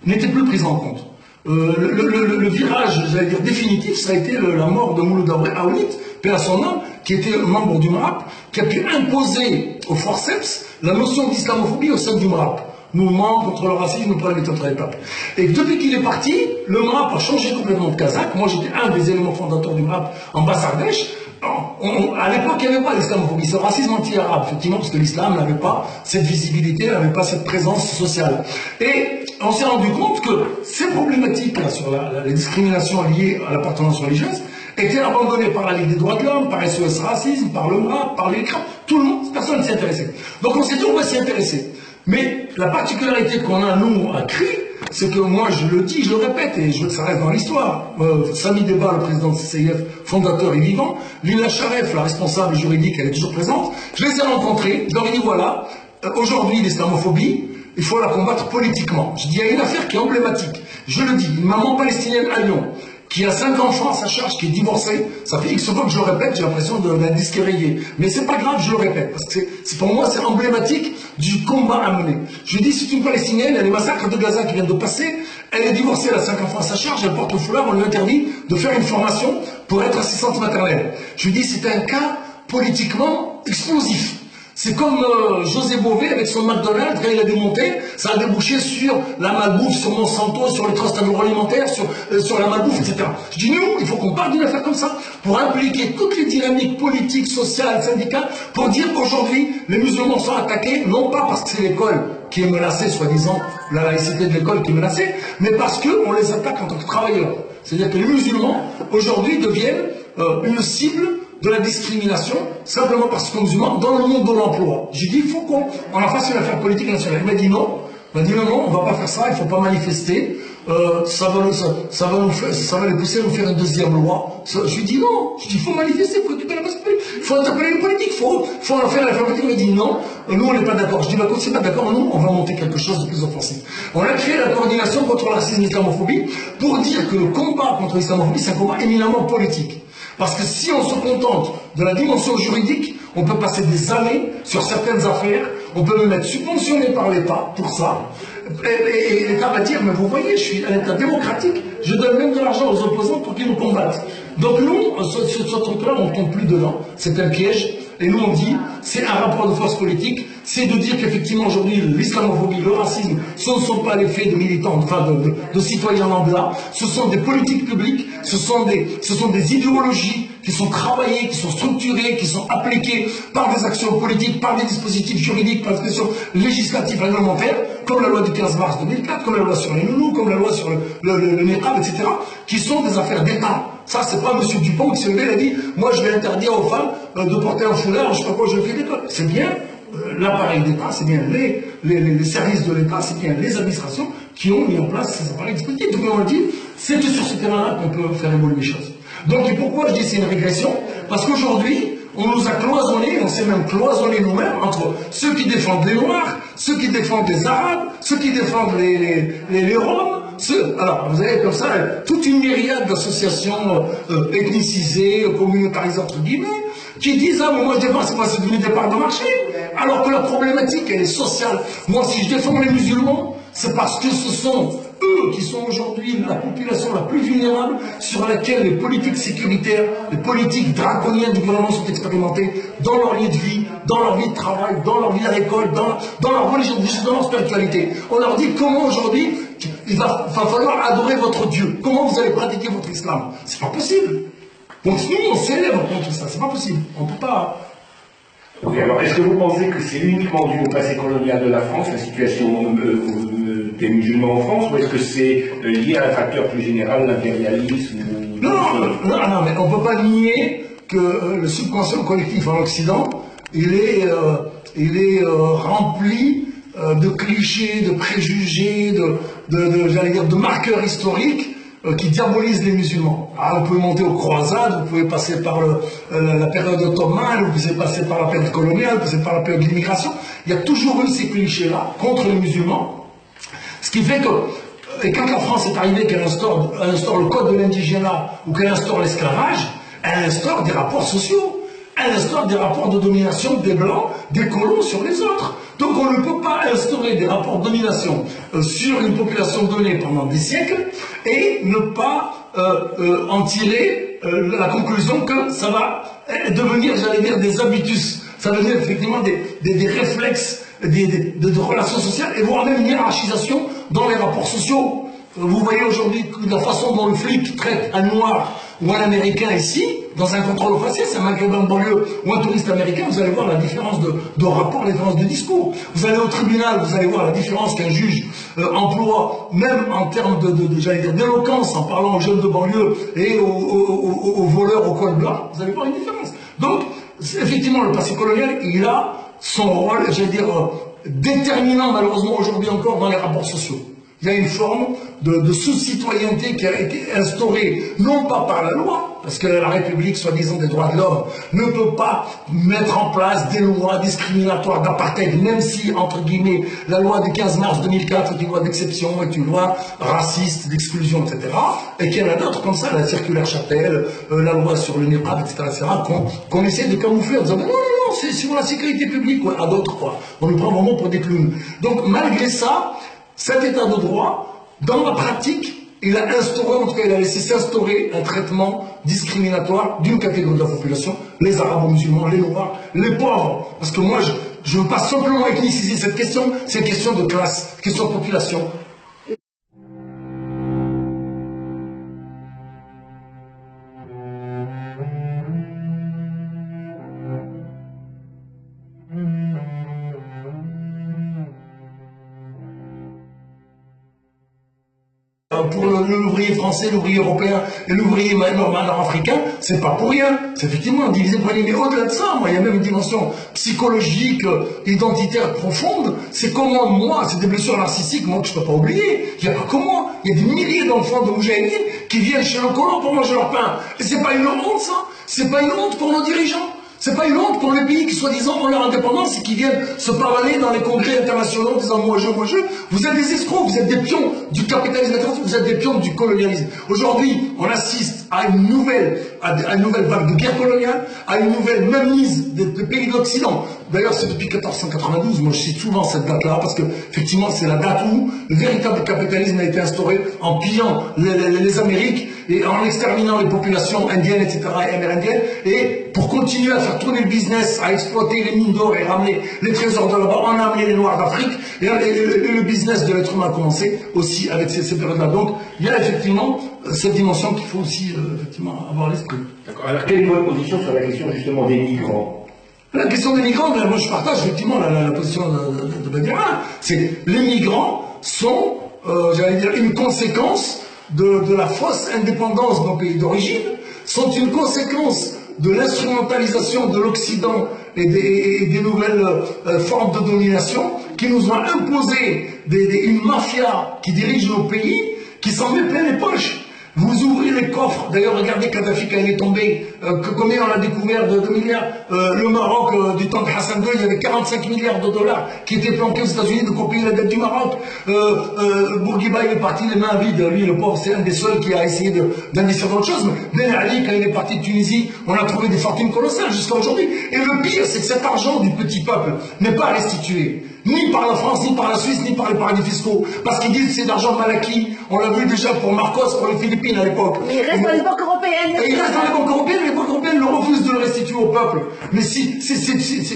n'étaient plus prises en compte. Le virage, j'allais dire, définitif, ça a été la mort de Mouloud Aoulit, paix à son âme, qui était membre du MRAP, qui a pu imposer au forceps la notion d'islamophobie au sein du MRAP. Mouvement contre le racisme pour la lutte contre les peuples. Et depuis qu'il est parti, le MRAP a changé complètement de Kazakh. Moi, j'étais un des éléments fondateurs du MRAP en Basse-Ardèche. À l'époque, il n'y avait pas l'islamophobie, c'est le racisme anti-arabe, effectivement, parce que l'islam n'avait pas cette visibilité, n'avait pas cette présence sociale. Et on s'est rendu compte que ces problématiques-là sur les discriminations liées à l'appartenance religieuse étaient abandonnées par la Ligue des droits de l'homme, par SOS Racisme, par le MRAP, par les CRAP, tout le monde, personne ne s'y intéressait. Donc on s'est dit, on va s'y intéresser. Mais la particularité qu'on a, nous, à CRI, c'est que moi, je le dis, je le répète, et je veux que ça reste dans l'histoire. Sami Deba, le président de CCIF, fondateur et vivant, Lila Charef, la responsable juridique, elle est toujours présente. Je les ai rencontrés, je leur ai dit, voilà, aujourd'hui, l'islamophobie, il faut la combattre politiquement. Je dis, il y a une affaire qui est emblématique. Je le dis, une maman palestinienne à Lyon, qui a 5 enfants à sa charge, qui est divorcée, ça fait X fois que je le répète, j'ai l'impression d'un disque rayé. Mais c'est pas grave, je le répète, parce que pour moi, c'est emblématique du combat à mener. Je dis, c'est une Palestinienne, elle est massacre de Gaza qui vient de passer, elle est divorcée, elle a 5 enfants à sa charge, elle porte le foulard, on lui interdit de faire une formation pour être assistante maternelle. Je lui dis, c'est un cas politiquement explosif. C'est comme José Bové avec son McDonald's, quand il a démonté, ça a débouché sur la malbouffe, sur Monsanto, sur les trusts agroalimentaires, sur la malbouffe, etc. Je dis, nous, il faut qu'on parte d'une affaire comme ça, pour impliquer toutes les dynamiques politiques, sociales, syndicales, pour dire qu'aujourd'hui, les musulmans sont attaqués, non pas parce que c'est l'école qui est menacée, soi-disant, la laïcité de l'école qui est menacée, mais parce qu'on les attaque en tant que travailleurs. C'est-à-dire que les musulmans, aujourd'hui, deviennent une cible de la discrimination, simplement parce qu'on est musulman, dans le monde de l'emploi. J'ai dit, il faut qu'on en fasse une affaire politique nationale. Il m'a dit non. Il m'a dit non, on ne va pas faire ça, il ne faut pas manifester. Ça va les pousser à nous faire une deuxième loi. Je lui dis non. Je lui dis, il faut manifester, il faut occuper la place publique. Il faut interpeller les politiques, il faut en faire l'affaire politique. Il m'a dit non, nous on n'est pas d'accord. Je dis, bah, quand c'est pas d'accord, nous on va monter quelque chose de plus offensif. On a créé la coordination contre le racisme et l'islamophobie pour dire que le combat contre l'islamophobie, c'est un combat éminemment politique. Parce que si on se contente de la dimension juridique, on peut passer des années sur certaines affaires, on peut même être subventionné par l'État pour ça. Et l'État va dire, mais vous voyez, je suis un État démocratique, je donne même de l'argent aux opposants pour qu'ils nous combattent. Donc nous, ce truc-là, on ne tombe plus dedans. C'est un piège. Et nous on dit, c'est un rapport de force politique, c'est de dire qu'effectivement aujourd'hui l'islamophobie, le racisme, ce ne sont pas les faits de militants, enfin de citoyens lambda, ce sont des politiques publiques, ce sont des idéologies qui sont travaillées, qui sont structurées, qui sont appliquées par des actions politiques, par des dispositifs juridiques, par des actions législatives réglementaires, comme la loi du 15 mars 2004, comme la loi sur les nounous, comme la loi sur le niqab, etc., qui sont des affaires d'État. Ça, c'est pas M. Dupont qui s'est levé et a dit « Moi, je vais interdire aux femmes de porter un foulard, je sais pas quoi, je le fais d'école. » C'est bien l'appareil d'État, c'est bien les services de l'État, c'est bien les administrations qui ont mis en place ces appareils dispositifs. Donc, on a dit, c'est sur ce terrain-là qu'on peut faire évoluer les choses. Donc, et pourquoi je dis c'est une régression? Parce qu'aujourd'hui, on nous a cloisonnés, on s'est même cloisonné nous-mêmes entre ceux qui défendent les Noirs, ceux qui défendent les Arabes, ceux qui défendent les Roms. Alors, vous avez comme ça toute une myriade d'associations ethnicisées, communautarisées entre guillemets, qui disent « Ah, mais moi je défends, c'est quoi, c'est devenu des parts de marché ?» Alors que la problématique, elle est sociale. Moi, si je défends les musulmans, c'est parce que ce sont eux qui sont aujourd'hui la population la plus vulnérable sur laquelle les politiques sécuritaires, les politiques draconiennes du gouvernement sont expérimentées dans leur lieu de vie, dans leur vie de travail, dans leur vie à l'école, dans leur religion, dans leur spiritualité. On leur dit comment aujourd'hui il va falloir adorer votre Dieu. Comment vous allez pratiquer votre islam? C'est pas possible. Donc nous, on s'élève contre ça. C'est pas possible. On peut pas. Oui, alors est-ce que vous pensez que c'est uniquement dû au passé colonial de la France, la situation des musulmans en France, ou est-ce que c'est lié à un facteur plus général, l'impérialisme non, mais on ne peut pas nier que le subconscient collectif en Occident, il est rempli de clichés, de préjugés, j'allais dire, de marqueurs historiques qui diabolisent les musulmans. Alors, vous pouvez monter aux croisades, vous pouvez passer par la période ottomane, vous pouvez passer par la période coloniale, vous pouvez passer par la période de l'immigration. Il y a toujours eu ces clichés-là contre les musulmans. Ce qui fait que, et quand la France est arrivée, qu'elle instaure le code de l'indigénat ou qu'elle instaure l'esclavage, elle instaure des rapports sociaux. Elle instaure des rapports de domination des Blancs, des colons sur les autres. Donc on ne peut pas instaurer des rapports de domination sur une population donnée pendant des siècles et ne pas en tirer la conclusion que ça va devenir, j'allais dire, des habitus. Ça veut dire effectivement des réflexes, de relations sociales et voire même une hiérarchisation dans les rapports sociaux. Vous voyez aujourd'hui la façon dont le flic traite un noir ou un américain ici, dans un contrôle aux faciès, un maghrébin de banlieue ou un touriste américain, vous allez voir la différence de rapport, la différence de discours. Vous allez au tribunal, vous allez voir la différence qu'un juge emploie, même en termes j'allais dire, d'éloquence, en parlant aux jeunes de banlieue et aux voleurs au col blanc, vous allez voir une différence. Donc, effectivement, le passé colonial, il a son rôle, j'allais dire, déterminant malheureusement aujourd'hui encore dans les rapports sociaux. Il y a une forme de sous-citoyenneté qui a été instaurée, non pas par la loi, parce que la République, soi-disant des droits de l'homme, ne peut pas mettre en place des lois discriminatoires d'apartheid, même si, entre guillemets, la loi du 15 mars 2004 est une loi d'exception, est une loi raciste, d'exclusion, etc. Et qu'il y en a d'autres comme ça, la circulaire Châtel, la loi sur le niqab, etc., qu'on essaie de camoufler en disant non, c'est sur la sécurité publique, à d'autres, quoi. On nous prend vraiment pour des clowns. Donc, malgré ça, cet état de droit, dans la pratique, il a instauré, en tout cas il a laissé s'instaurer un traitement discriminatoire d'une catégorie de la population, les arabo-musulmans, les noirs, les pauvres. Parce que moi, je ne veux pas simplement ethniciser cette question, c'est une question de classe, question de population. Pour l'ouvrier français, l'ouvrier européen et l'ouvrier nord-africain, c'est pas pour rien. C'est effectivement divisé par les. Mais au-delà de ça, moi, il y a même une dimension psychologique, identitaire profonde. C'est comment moi, c'est des blessures narcissiques, moi, que je peux pas oublier. Il n'y a pas comment. Il y a des milliers d'enfants de Moujahidine qui viennent chez le colon pour manger leur pain. Et c'est pas une honte, ça. C'est pas une honte pour nos dirigeants. C'est pas une honte pour les pays qui, soi-disant, ont leur indépendance et qui viennent se pavaner dans les congrès internationaux en disant moi je. Vous êtes des escrocs, vous êtes des pions du capitalisme international, vous êtes des pions du colonialisme. Aujourd'hui, on assiste à une nouvelle vague de guerre coloniale, à une nouvelle mainmise des pays d'Occident d'ailleurs c'est depuis 1492, moi je cite souvent cette date-là, parce que effectivement c'est la date où le véritable capitalisme a été instauré en pillant les Amériques et en exterminant les populations indiennes, etc., et amérindiennes, et pour continuer à faire tourner le business, à exploiter les mines d'or et ramener les trésors de là-bas, on a amené les Noirs d'Afrique, et le business de l'être humain a commencé aussi avec ces périodes-là. Donc il y a effectivement cette dimension qu'il faut aussi effectivement avoir à l'esprit. D'accord. Alors quelle est votre position sur la question justement des migrants? La question des migrants, moi je partage effectivement la position de Badira, c'est les migrants sont, j'allais dire, une conséquence de la fausse indépendance de nos pays d'origine, sont une conséquence de l'instrumentalisation de l'Occident et des nouvelles formes de domination qui nous ont imposé une mafia qui dirige nos pays, qui s'en met plein les poches. Vous ouvrez les coffres, d'ailleurs regardez Kadhafi quand il est tombé, combien on a découvert de milliards. Le Maroc, du temps de Hassan II, il y avait 45 milliards de dollars qui étaient planqués aux États-Unis de copier la dette du Maroc. Bourguiba il est parti les mains vides, lui le pauvre c'est un des seuls qui a essayé d'investir dans autre chose. Mais Ben Ali quand il est parti de Tunisie, on a trouvé des fortunes colossales jusqu'à aujourd'hui. Et le pire c'est que cet argent du petit peuple n'est pas restitué. Ni par la France, ni par la Suisse, ni par les paradis fiscaux. Parce qu'ils disent que c'est d'argent mal acquis. On l'a vu déjà pour Marcos, pour les Philippines à l'époque. Mais il reste dans les banques européennes. Et il reste dans les banques européennes, les banques européennes le refusent de le restituer au peuple. Mais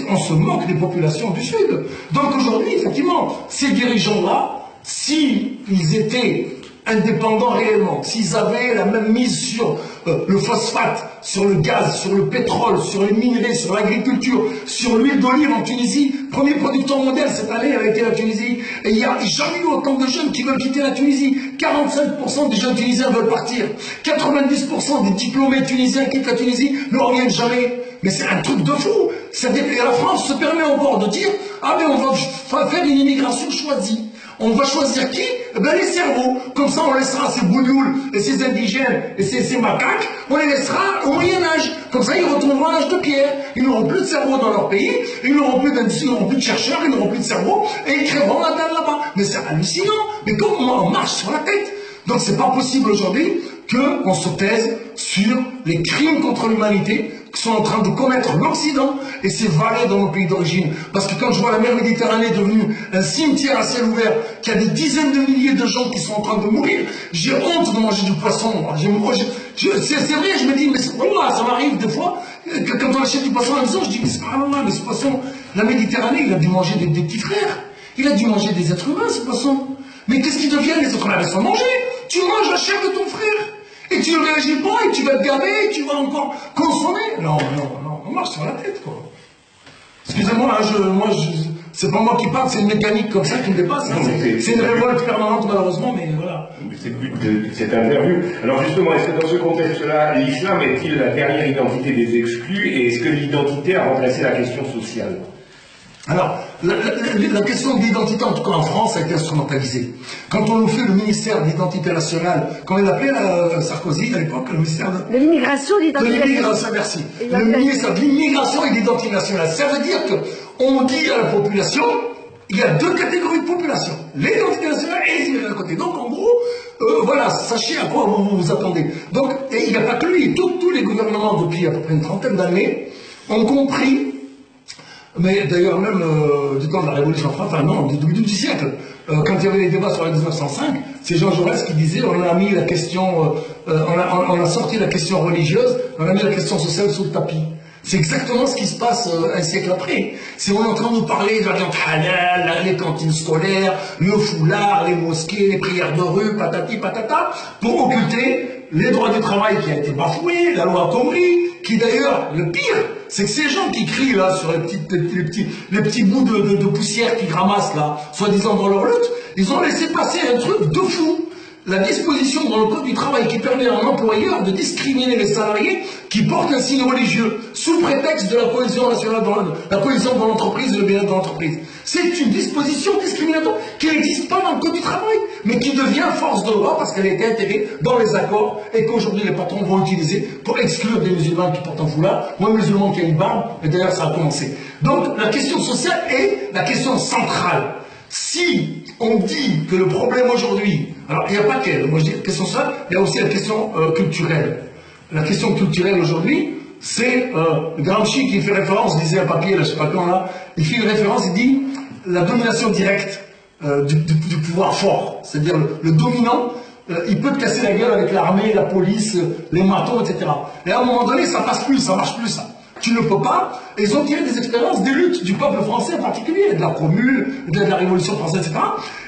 on se moque des populations du Sud. Donc aujourd'hui, effectivement, ces dirigeants-là, s'ils étaient indépendants réellement, s'ils avaient la même mise sur le phosphate, sur le gaz, sur le pétrole, sur les minerais, sur l'agriculture, sur l'huile d'olive en Tunisie, premier producteur mondial cette année a été la Tunisie, et il n'y a jamais eu autant de jeunes qui veulent quitter la Tunisie. 45% des jeunes tunisiens veulent partir, 90% des diplômés tunisiens quittent la Tunisie, ne reviennent jamais. Mais c'est un truc de fou. Et la France se permet encore de dire ah mais on va faire une immigration choisie. On va choisir qui? Ben les cerveaux. Comme ça, on laissera ces bougnoules et ces indigènes et ces macaques, on les laissera au Moyen-Âge. Comme ça, ils retrouveront l'âge de pierre. Ils n'auront plus de cerveau dans leur pays, ils n'auront plus d'industrie, ils n'auront plus de chercheurs, ils n'auront plus de cerveau, et ils crèveront la dalle là-bas. Mais c'est hallucinant. Mais comment on marche sur la tête? Donc c'est pas possible aujourd'hui qu'on se taise sur les crimes contre l'humanité que sont en train de commettre l'Occident et ses valets dans nos pays d'origine. Parce que quand je vois la mer Méditerranée devenue un cimetière à ciel ouvert, qu'il y a des dizaines de milliers de gens qui sont en train de mourir, j'ai honte de manger du poisson. C'est vrai, je me dis, mais ça m'arrive des fois, que quand on achète du poisson à la maison, je dis, mais c'est pas normal, mais ce poisson, la Méditerranée, il a dû manger des petits frères. Il a dû manger des êtres humains, ce poisson. Mais qu'est-ce qu'ils deviennent, les êtres humains? Ils sont mangés. Tu manges la chair de ton frère. Et tu ne réagis pas, et tu vas te gaver, et tu vas encore consommer. Non, on marche sur la tête, quoi. Excusez-moi, c'est pas moi qui parle, c'est une mécanique comme ça qui me dépasse. Hein. C'est une révolte permanente, malheureusement, mais voilà. C'est le but de cette interview. Alors justement, est-ce que dans ce contexte-là, l'islam est-il la dernière identité des exclus, et est-ce que l'identité a remplacé la question sociale? Alors, la question de l'identité, en tout cas en France, a été instrumentalisée. Quand on nous fait le ministère de l'identité nationale, comme il appelait Sarkozy à l'époque, le ministère de l'immigration, l'identité nationale. De l'immigration, merci. Le ministère de l'immigration et de l'identité nationale. Ça veut dire qu'on dit à la population, il y a deux catégories de population, l'identité nationale et les immigrés d'un côté. Donc en gros, voilà, sachez à quoi vous vous attendez. Donc, et il n'y a pas que lui, tous les gouvernements depuis à peu près une trentaine d'années ont compris. Mais d'ailleurs, même du temps de la Révolution française, enfin non, du début du siècle, quand il y avait les débats sur la 1905, c'est Jean Jaurès qui disait on a mis la question, on a sorti la question religieuse, on a mis la question sociale sous le tapis. C'est exactement ce qui se passe un siècle après. C'est on est en train de nous parler de la viande halal, les cantines scolaires, le foulard, les mosquées, les prières de rue, patati patata, pour occulter les droits du travail qui a été bafoué, la loi Khomri, qui d'ailleurs, le pire, c'est que ces gens qui crient là sur les petits bouts de poussière qu'ils ramassent là, soi-disant dans leur lutte, ils ont laissé passer un truc de fou. La disposition dans le code du travail qui permet à un employeur de discriminer les salariés qui portent un signe religieux sous prétexte de la cohésion nationale, la cohésion dans l'entreprise et le bien-être de l'entreprise. C'est une disposition discriminatoire qui n'existe pas dans le code du travail, mais qui devient force de loi parce qu'elle a été intégrée dans les accords et qu'aujourd'hui les patrons vont utiliser pour exclure des musulmans qui portent un foulard ou un musulman qui a une barbe, et d'ailleurs ça a commencé. Donc la question sociale est la question centrale. Si on dit que le problème aujourd'hui, alors il n'y a pas qu'elle, moi je dis la question sociale, il y a aussi la question culturelle. La question culturelle aujourd'hui, c'est Gramsci qui fait référence, disait un papier, là, je sais pas quand là, il fait une référence, il dit la domination directe du pouvoir fort, c'est-à-dire le dominant, il peut te casser la gueule avec l'armée, la police, les marteaux, etc. Et à un moment donné, ça passe plus, ça marche plus, ça. Tu ne peux pas. Et ils ont tiré des expériences des luttes du peuple français en particulier, de la Commune, de la Révolution française, etc.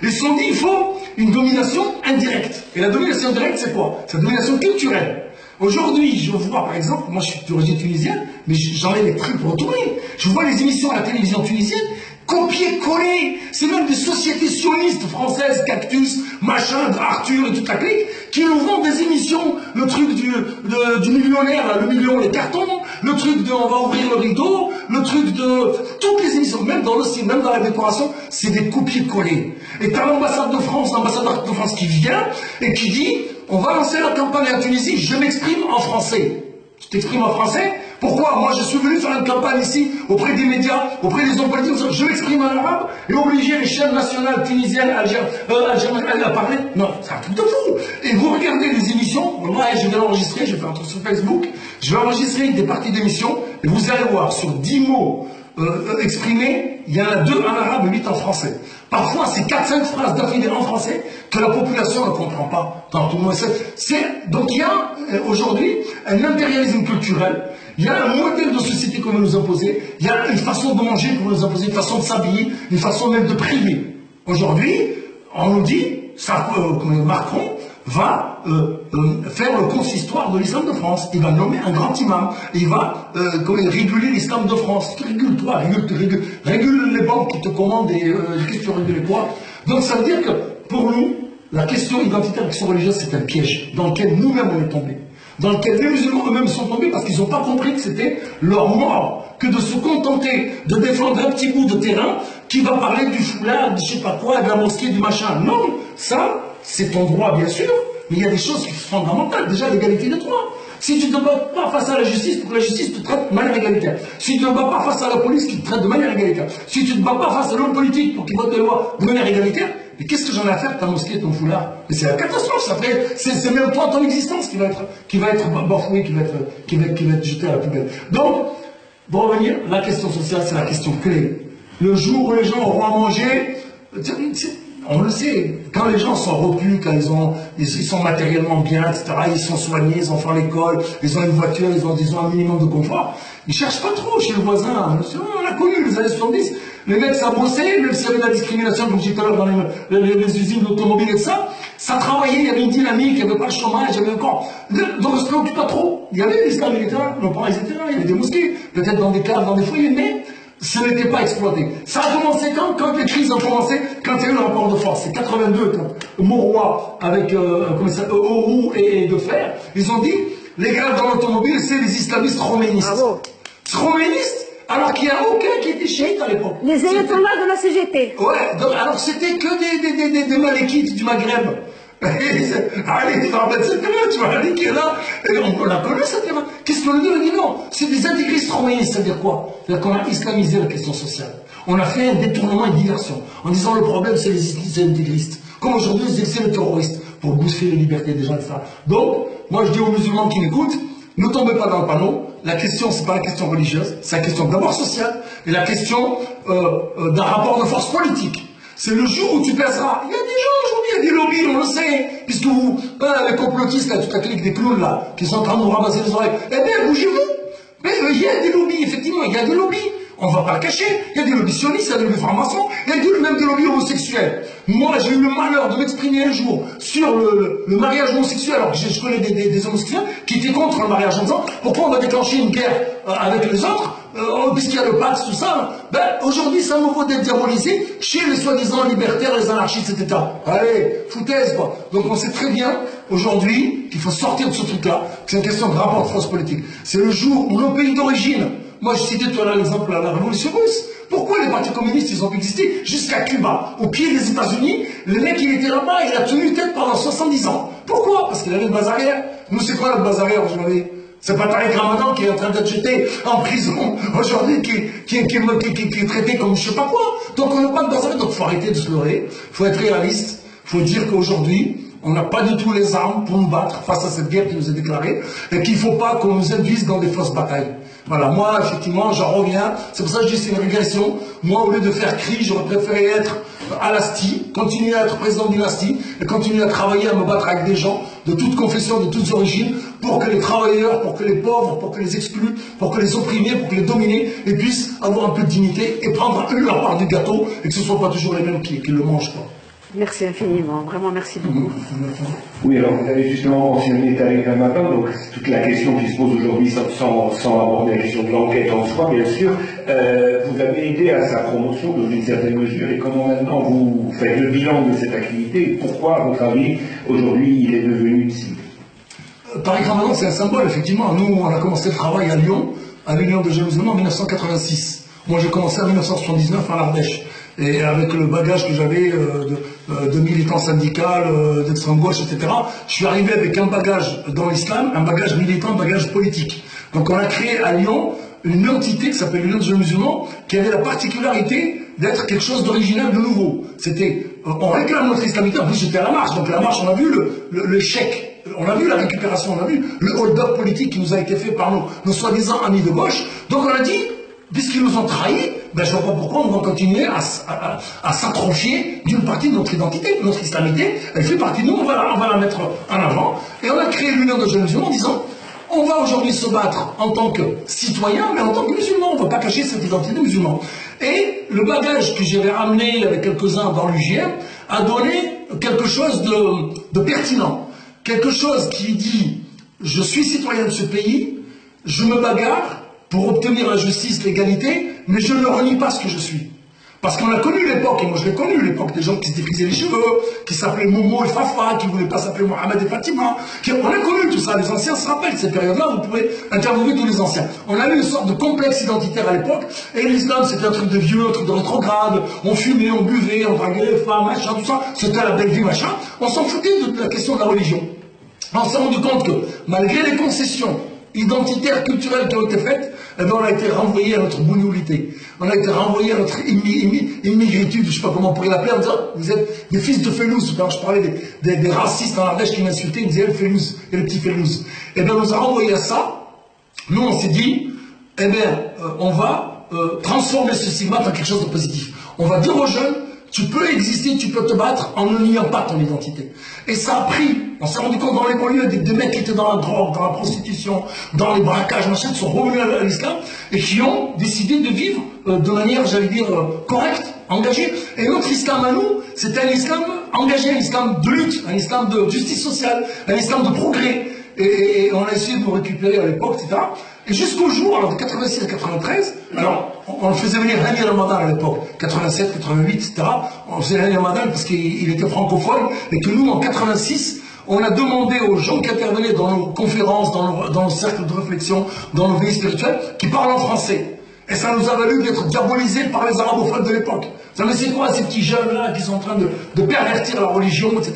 Ils se sont dit, il faut une domination indirecte. Et la domination indirecte, c'est quoi? C'est la domination culturelle. Aujourd'hui, je vois par exemple, moi je suis d'origine tunisienne, mais j'en ai des trucs pour retourner. Je vois les émissions à la télévision tunisienne, copier-coller. C'est même des sociétés sionistes françaises, Cactus, machin, Arthur et toute la clique, qui nous vendent des émissions. Le truc du millionnaire, là, le million, les cartons, le truc de on va ouvrir le rideau, le truc de toutes les émissions, même dans le cinéma, même dans la décoration, c'est des copier-coller. Et t'as l'ambassade de France, l'ambassadeur de France qui vient et qui dit on va lancer la campagne en Tunisie, je m'exprime en français. Tu t'exprimes en français? Pourquoi? Moi, je suis venu faire une campagne ici, auprès des médias, auprès des hommes politiques, je m'exprime en arabe, et obliger les chaînes nationales tunisiennes, algériennes à parler? Non, c'est un truc de fou. Et vous regardez les émissions, moi, je vais l'enregistrer, je vais faire un truc sur Facebook, je vais enregistrer des parties d'émissions, et vous allez voir, sur 10 mots exprimés, il y en a 2 en arabe et 8 en français. Parfois, c'est 4-5 phrases d'affilée en français que la population ne comprend pas. Donc il y a aujourd'hui un impérialisme culturel, il y a un modèle de société qu'on veut nous imposer, il y a une façon de manger qu'on veut nous imposer, une façon de s'habiller, une façon même de prier. Aujourd'hui, on nous dit, Macron va faire le consistoire de l'islam de France. Il va nommer un grand imam. Et il va réguler l'islam de France. Régule-toi, régule les banques qui te commandent des questions régulées quoi. Donc ça veut dire que pour nous, la question identitaire, la question religieuse, c'est un piège dans lequel nous-mêmes on est tombés. Dans lequel les musulmans eux-mêmes sont tombés parce qu'ils n'ont pas compris que c'était leur mort que de se contenter de défendre un petit bout de terrain qui va parler du foulard, de je sais pas quoi, de la mosquée, du machin. Non, ça, c'est ton droit, bien sûr, mais il y a des choses qui sont fondamentales. Déjà, l'égalité des droits. Si tu ne te bats pas face à la justice, pour que la justice te traite de manière égalitaire. Si tu ne te bats pas face à la police qui te traite de manière égalitaire. Si tu ne te bats pas face à l'homme politique pour qu'il vote des lois de manière égalitaire, mais qu'est-ce que j'en ai à faire de ta mosquée et ton foulard? Mais c'est la catastrophe, après, c'est même toi, ton existence qui va être bafouée, qui va être jetée à la poubelle. Donc, pour revenir, la question sociale, c'est la question clé. Le jour où les gens auront à manger, on le sait, quand les gens sont repus, quand ils sont matériellement bien, etc., ils sont soignés, ils ont fait l'école, ils ont une voiture, ils ont un minimum de confort, ils ne cherchent pas trop chez le voisin. On a connu les années 70, les mecs ça bossait, même s'il y avait de la discrimination, comme je disais tout à l'heure, dans les usines d'automobile et ça travaillait, il y avait une dynamique, il n'y avait pas de chômage, il y avait encore. Donc on ne se préoccupe pas trop. Il y avait des islam militaires, nos parents ils étaient là, il y avait des mosquées, peut-être dans des caves, dans des foyers, mais ce n'était pas exploité. Ça a commencé quand les crises ont commencé, quand il y a eu le rapport de force. C'est 82, quand Mauroy, avec Auroux et Defer, ils ont dit, les grèves dans l'automobile, c'est les islamistes roménistes. Bravo. Roménistes, alors qu'il n'y a aucun qui était chiite à l'époque. Les ayatollahs de la CGT. Ouais, donc, alors c'était que des malékites du Maghreb. Allez, tu vas remettre cette terrain, tu vois, Ali qui est là, et on la connaît cette terrain. Qu'est-ce qu'on dit? On dit non, c'est des intégristes roménistes, c'est-à-dire quoi? C'est-à-dire qu'on a islamisé la question sociale. On a fait un détournement et une diversion, en disant le problème c'est les intégristes. Comme aujourd'hui, c'est les terroristes, pour bousser les libertés des gens, etc. Donc, moi je dis aux musulmans qui m'écoutent, ne tombez pas dans le panneau. La question, c'est pas la question religieuse, c'est la question d'abord sociale, et la question d'un rapport de force politique. C'est le jour où tu pèseras. Il y a des gens aujourd'hui, il y a des lobbies, on le sait, puisque vous, les complotistes, là, toute la clique des clowns, là, qui sont en train de nous ramasser les oreilles. Eh bien, bougez-vous. Mais il y a des lobbies, effectivement, il y a des lobbies. On ne va pas le cacher. Il y a des lobbies sionistes, il y a des lobbies francs-maçons, il y a même des lobbies homosexuels. Moi, j'ai eu le malheur de m'exprimer un jour sur le mariage homosexuel, alors que je connais des homosexuels qui étaient contre le mariage en disant pourquoi on a déclenché une guerre avec les autres, puisqu'il y a le Pax, tout ça. Ben, aujourd'hui, ça me vaut d'être diabolisé chez les soi-disant libertaires, les anarchistes, etc. Allez, foutaise, quoi. Donc on sait très bien, aujourd'hui, qu'il faut sortir de ce truc-là, que c'est une question de rapport de force politique. C'est le jour où nos pays d'origine, moi je citais tout à l'heure l'exemple de la révolution russe. Pourquoi les partis communistes, ils ont existé jusqu'à Cuba, au pied des États-Unis? Le mec, il était là-bas, il a tenu tête pendant 70 ans. Pourquoi? Parce qu'il avait une base arrière. Nous, c'est quoi notre base arrière aujourd'hui? C'est pas Tariq Ramadan qui est en train d'être jeté en prison aujourd'hui, qui est traité comme je sais pas quoi. Donc on n'a pas de base arrière. Donc il faut arrêter de se leurrer, il faut être réaliste, il faut dire qu'aujourd'hui, On n'a pas du tout les armes pour nous battre face à cette guerre qui nous est déclarée et qu'il ne faut pas qu'on nous induise dans des fausses batailles. Voilà, moi, effectivement, j'en reviens. C'est pour ça que je dis que c'est une régression. Moi, au lieu de faire cri, j'aurais préféré être à l'ASTI, continuer à être président d'une ASTI et continuer à travailler, à me battre avec des gens de toutes confessions, de toutes origines, pour que les travailleurs, pour que les pauvres, pour que les exclus, pour que les opprimés, pour que les dominés puissent avoir un peu de dignité et prendre leur part du gâteau et que ce ne soient pas toujours les mêmes qui le mangent, quoi. Merci infiniment, vraiment merci beaucoup. Oui, alors vous avez justement mentionné Tariq Ramadan, donc c'est toute la question qui se pose aujourd'hui sans aborder la question de l'enquête en soi, bien sûr. Vous avez aidé à sa promotion dans une certaine mesure, et comment maintenant vous faites le bilan de cette activité, et pourquoi, à votre avis, aujourd'hui il est devenu une cible? Tariq Ramadan, c'est un symbole, effectivement. Nous, on a commencé le travail à Lyon, à l'Union de jeunes musulmans en 1986. Moi, j'ai commencé en 1979 à l'Ardèche. Et avec le bagage que j'avais de militant syndical, d'extrême gauche, etc., je suis arrivé avec un bagage dans l'islam, un bagage militant, un bagage politique. Donc on a créé à Lyon une entité qui s'appelle l'Union des jeunes musulmans, qui avait la particularité d'être quelque chose d'original, de nouveau. C'était, on réclame notre islamité, en plus j'étais à la marche, donc à la marche on a vu le chèque, on a vu la récupération, on a vu le hold-up politique qui nous a été fait par nos soi-disant amis de gauche. Donc on a dit, puisqu'ils nous ont trahis, ben je ne vois pas pourquoi on va continuer à s'attrophier d'une partie de notre identité, de notre islamité. Elle fait partie de nous, on va la mettre en avant. Et on a créé l'Union des jeunes musulmans en disant, on va aujourd'hui se battre en tant que citoyen, mais en tant que musulman. On ne va pas cacher cette identité musulmane. Et le bagage que j'avais ramené avec quelques-uns dans l'UGM a donné quelque chose de pertinent. Quelque chose qui dit, je suis citoyen de ce pays, je me bagarre pour obtenir la justice, l'égalité, mais je ne renie pas ce que je suis. Parce qu'on a connu l'époque, et moi je l'ai connu, l'époque des gens qui se défrisaient les cheveux, qui s'appelaient Momo et Fafa, qui ne voulaient pas s'appeler Mohamed et Fatima. On a connu tout ça, les anciens se rappellent de ces périodes-là, vous pouvez interviewer tous les anciens. On a eu une sorte de complexe identitaire à l'époque, et l'islam c'était un truc de vieux, un truc de rétrograde, on fumait, on buvait, on draguait les femmes, machin, tout ça, c'était la belle vie, machin. On s'en foutait de la question de la religion. On s'est rendu compte que, malgré les concessions identitaires, culturelles qui ont été faites, eh bien, on a été renvoyé à notre bougnoulité. On a été renvoyé à notre immigritude, je ne sais pas comment on pourrait l'appeler, en disant, vous êtes des fils de Félouz. Quand je parlais des racistes en Ardèche qui m'insultaient, ils disaient, le Félouz, et le petit Félouz. Eh bien, on nous a renvoyé à ça. Nous, on s'est dit, eh bien, on va transformer ce stigmate en quelque chose de positif. On va dire aux jeunes, tu peux exister, tu peux te battre en ne niant pas ton identité. Et ça a pris, on s'est rendu compte dans les banlieues, des mecs qui étaient dans la drogue, dans la prostitution, dans les braquages, machin, qui sont revenus à l'islam et qui ont décidé de vivre de manière, j'allais dire, correcte, engagée. Et notre islam à nous, c'était un islam engagé, un islam de lutte, un islam de justice sociale, un islam de progrès. Et on a essayé de nous récupérer à l'époque, etc. Et jusqu'au jour, alors de 86 à 93, alors on faisait venir Hani Ramadan à l'époque, 87, 88, etc. On faisait Hani Ramadan parce qu'il était francophone et que nous, en 86, on a demandé aux gens qui intervenaient dans nos conférences, dans nos cercles de réflexion, dans nos veillées spirituelles, qui parlent en français. Et ça nous a valu d'être diabolisés par les arabophones de l'époque. Ça me c'est quoi ces petits jeunes-là qui sont en train de pervertir la religion, etc.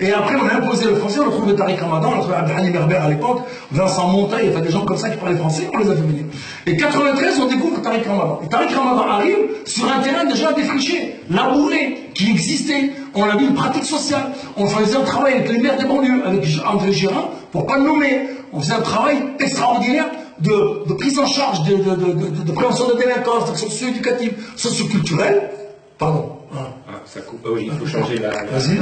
Et après, on a imposé le français, on a trouvé Tariq Ramadan, on a trouvé Abdelhani Berber à l'époque, Vincent Montagne, enfin des gens comme ça qui parlaient français, on les a fait venir. Et 93, on découvre Tariq Ramadan. Et Tariq Ramadan arrive sur un terrain déjà défriché, labouré, qui existait. On a vu une pratique sociale. On faisait un travail avec les maires des banlieues, avec André Gérin, pour pas le nommer. On faisait un travail extraordinaire de prise en charge, de prévention de délinquance, d'action socio-éducative, socio-culturelle. Pardon. Ah, ça coupe. Oui, il faut changer la. Vas-y.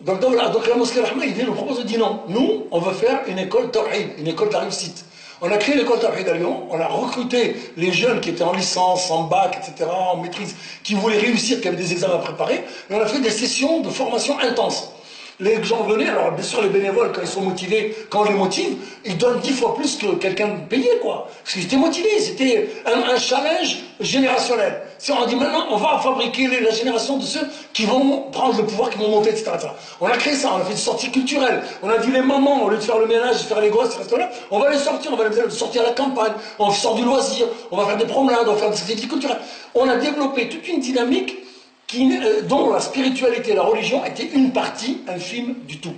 Donc la mosquée Rahma, il nous propose de dire non. Nous, on veut faire une école Tawhid, une école de la réussite. On a créé l'école Tawhid à Lyon, on a recruté les jeunes qui étaient en licence, en bac, etc., en maîtrise, qui voulaient réussir, qui avaient des examens à préparer, et on a fait des sessions de formation intense. Les gens venaient, alors bien sûr les bénévoles, quand ils sont motivés, quand on les motive, ils donnent 10 fois plus que quelqu'un payé, quoi. Parce qu'ils étaient motivés, c'était un challenge générationnel. Si on dit maintenant, on va fabriquer la génération de ceux qui vont prendre le pouvoir, qui vont monter, etc., etc. On a créé ça, on a fait des sorties culturelles. On a dit les mamans, au lieu de faire le ménage, de faire les gosses, restent là, on va les sortir, on va les sortir à la campagne, on sort du loisir, on va faire des promenades, on va faire des activités culturelles. On a développé toute une dynamique dont la spiritualité et la religion étaient une partie infime du tout.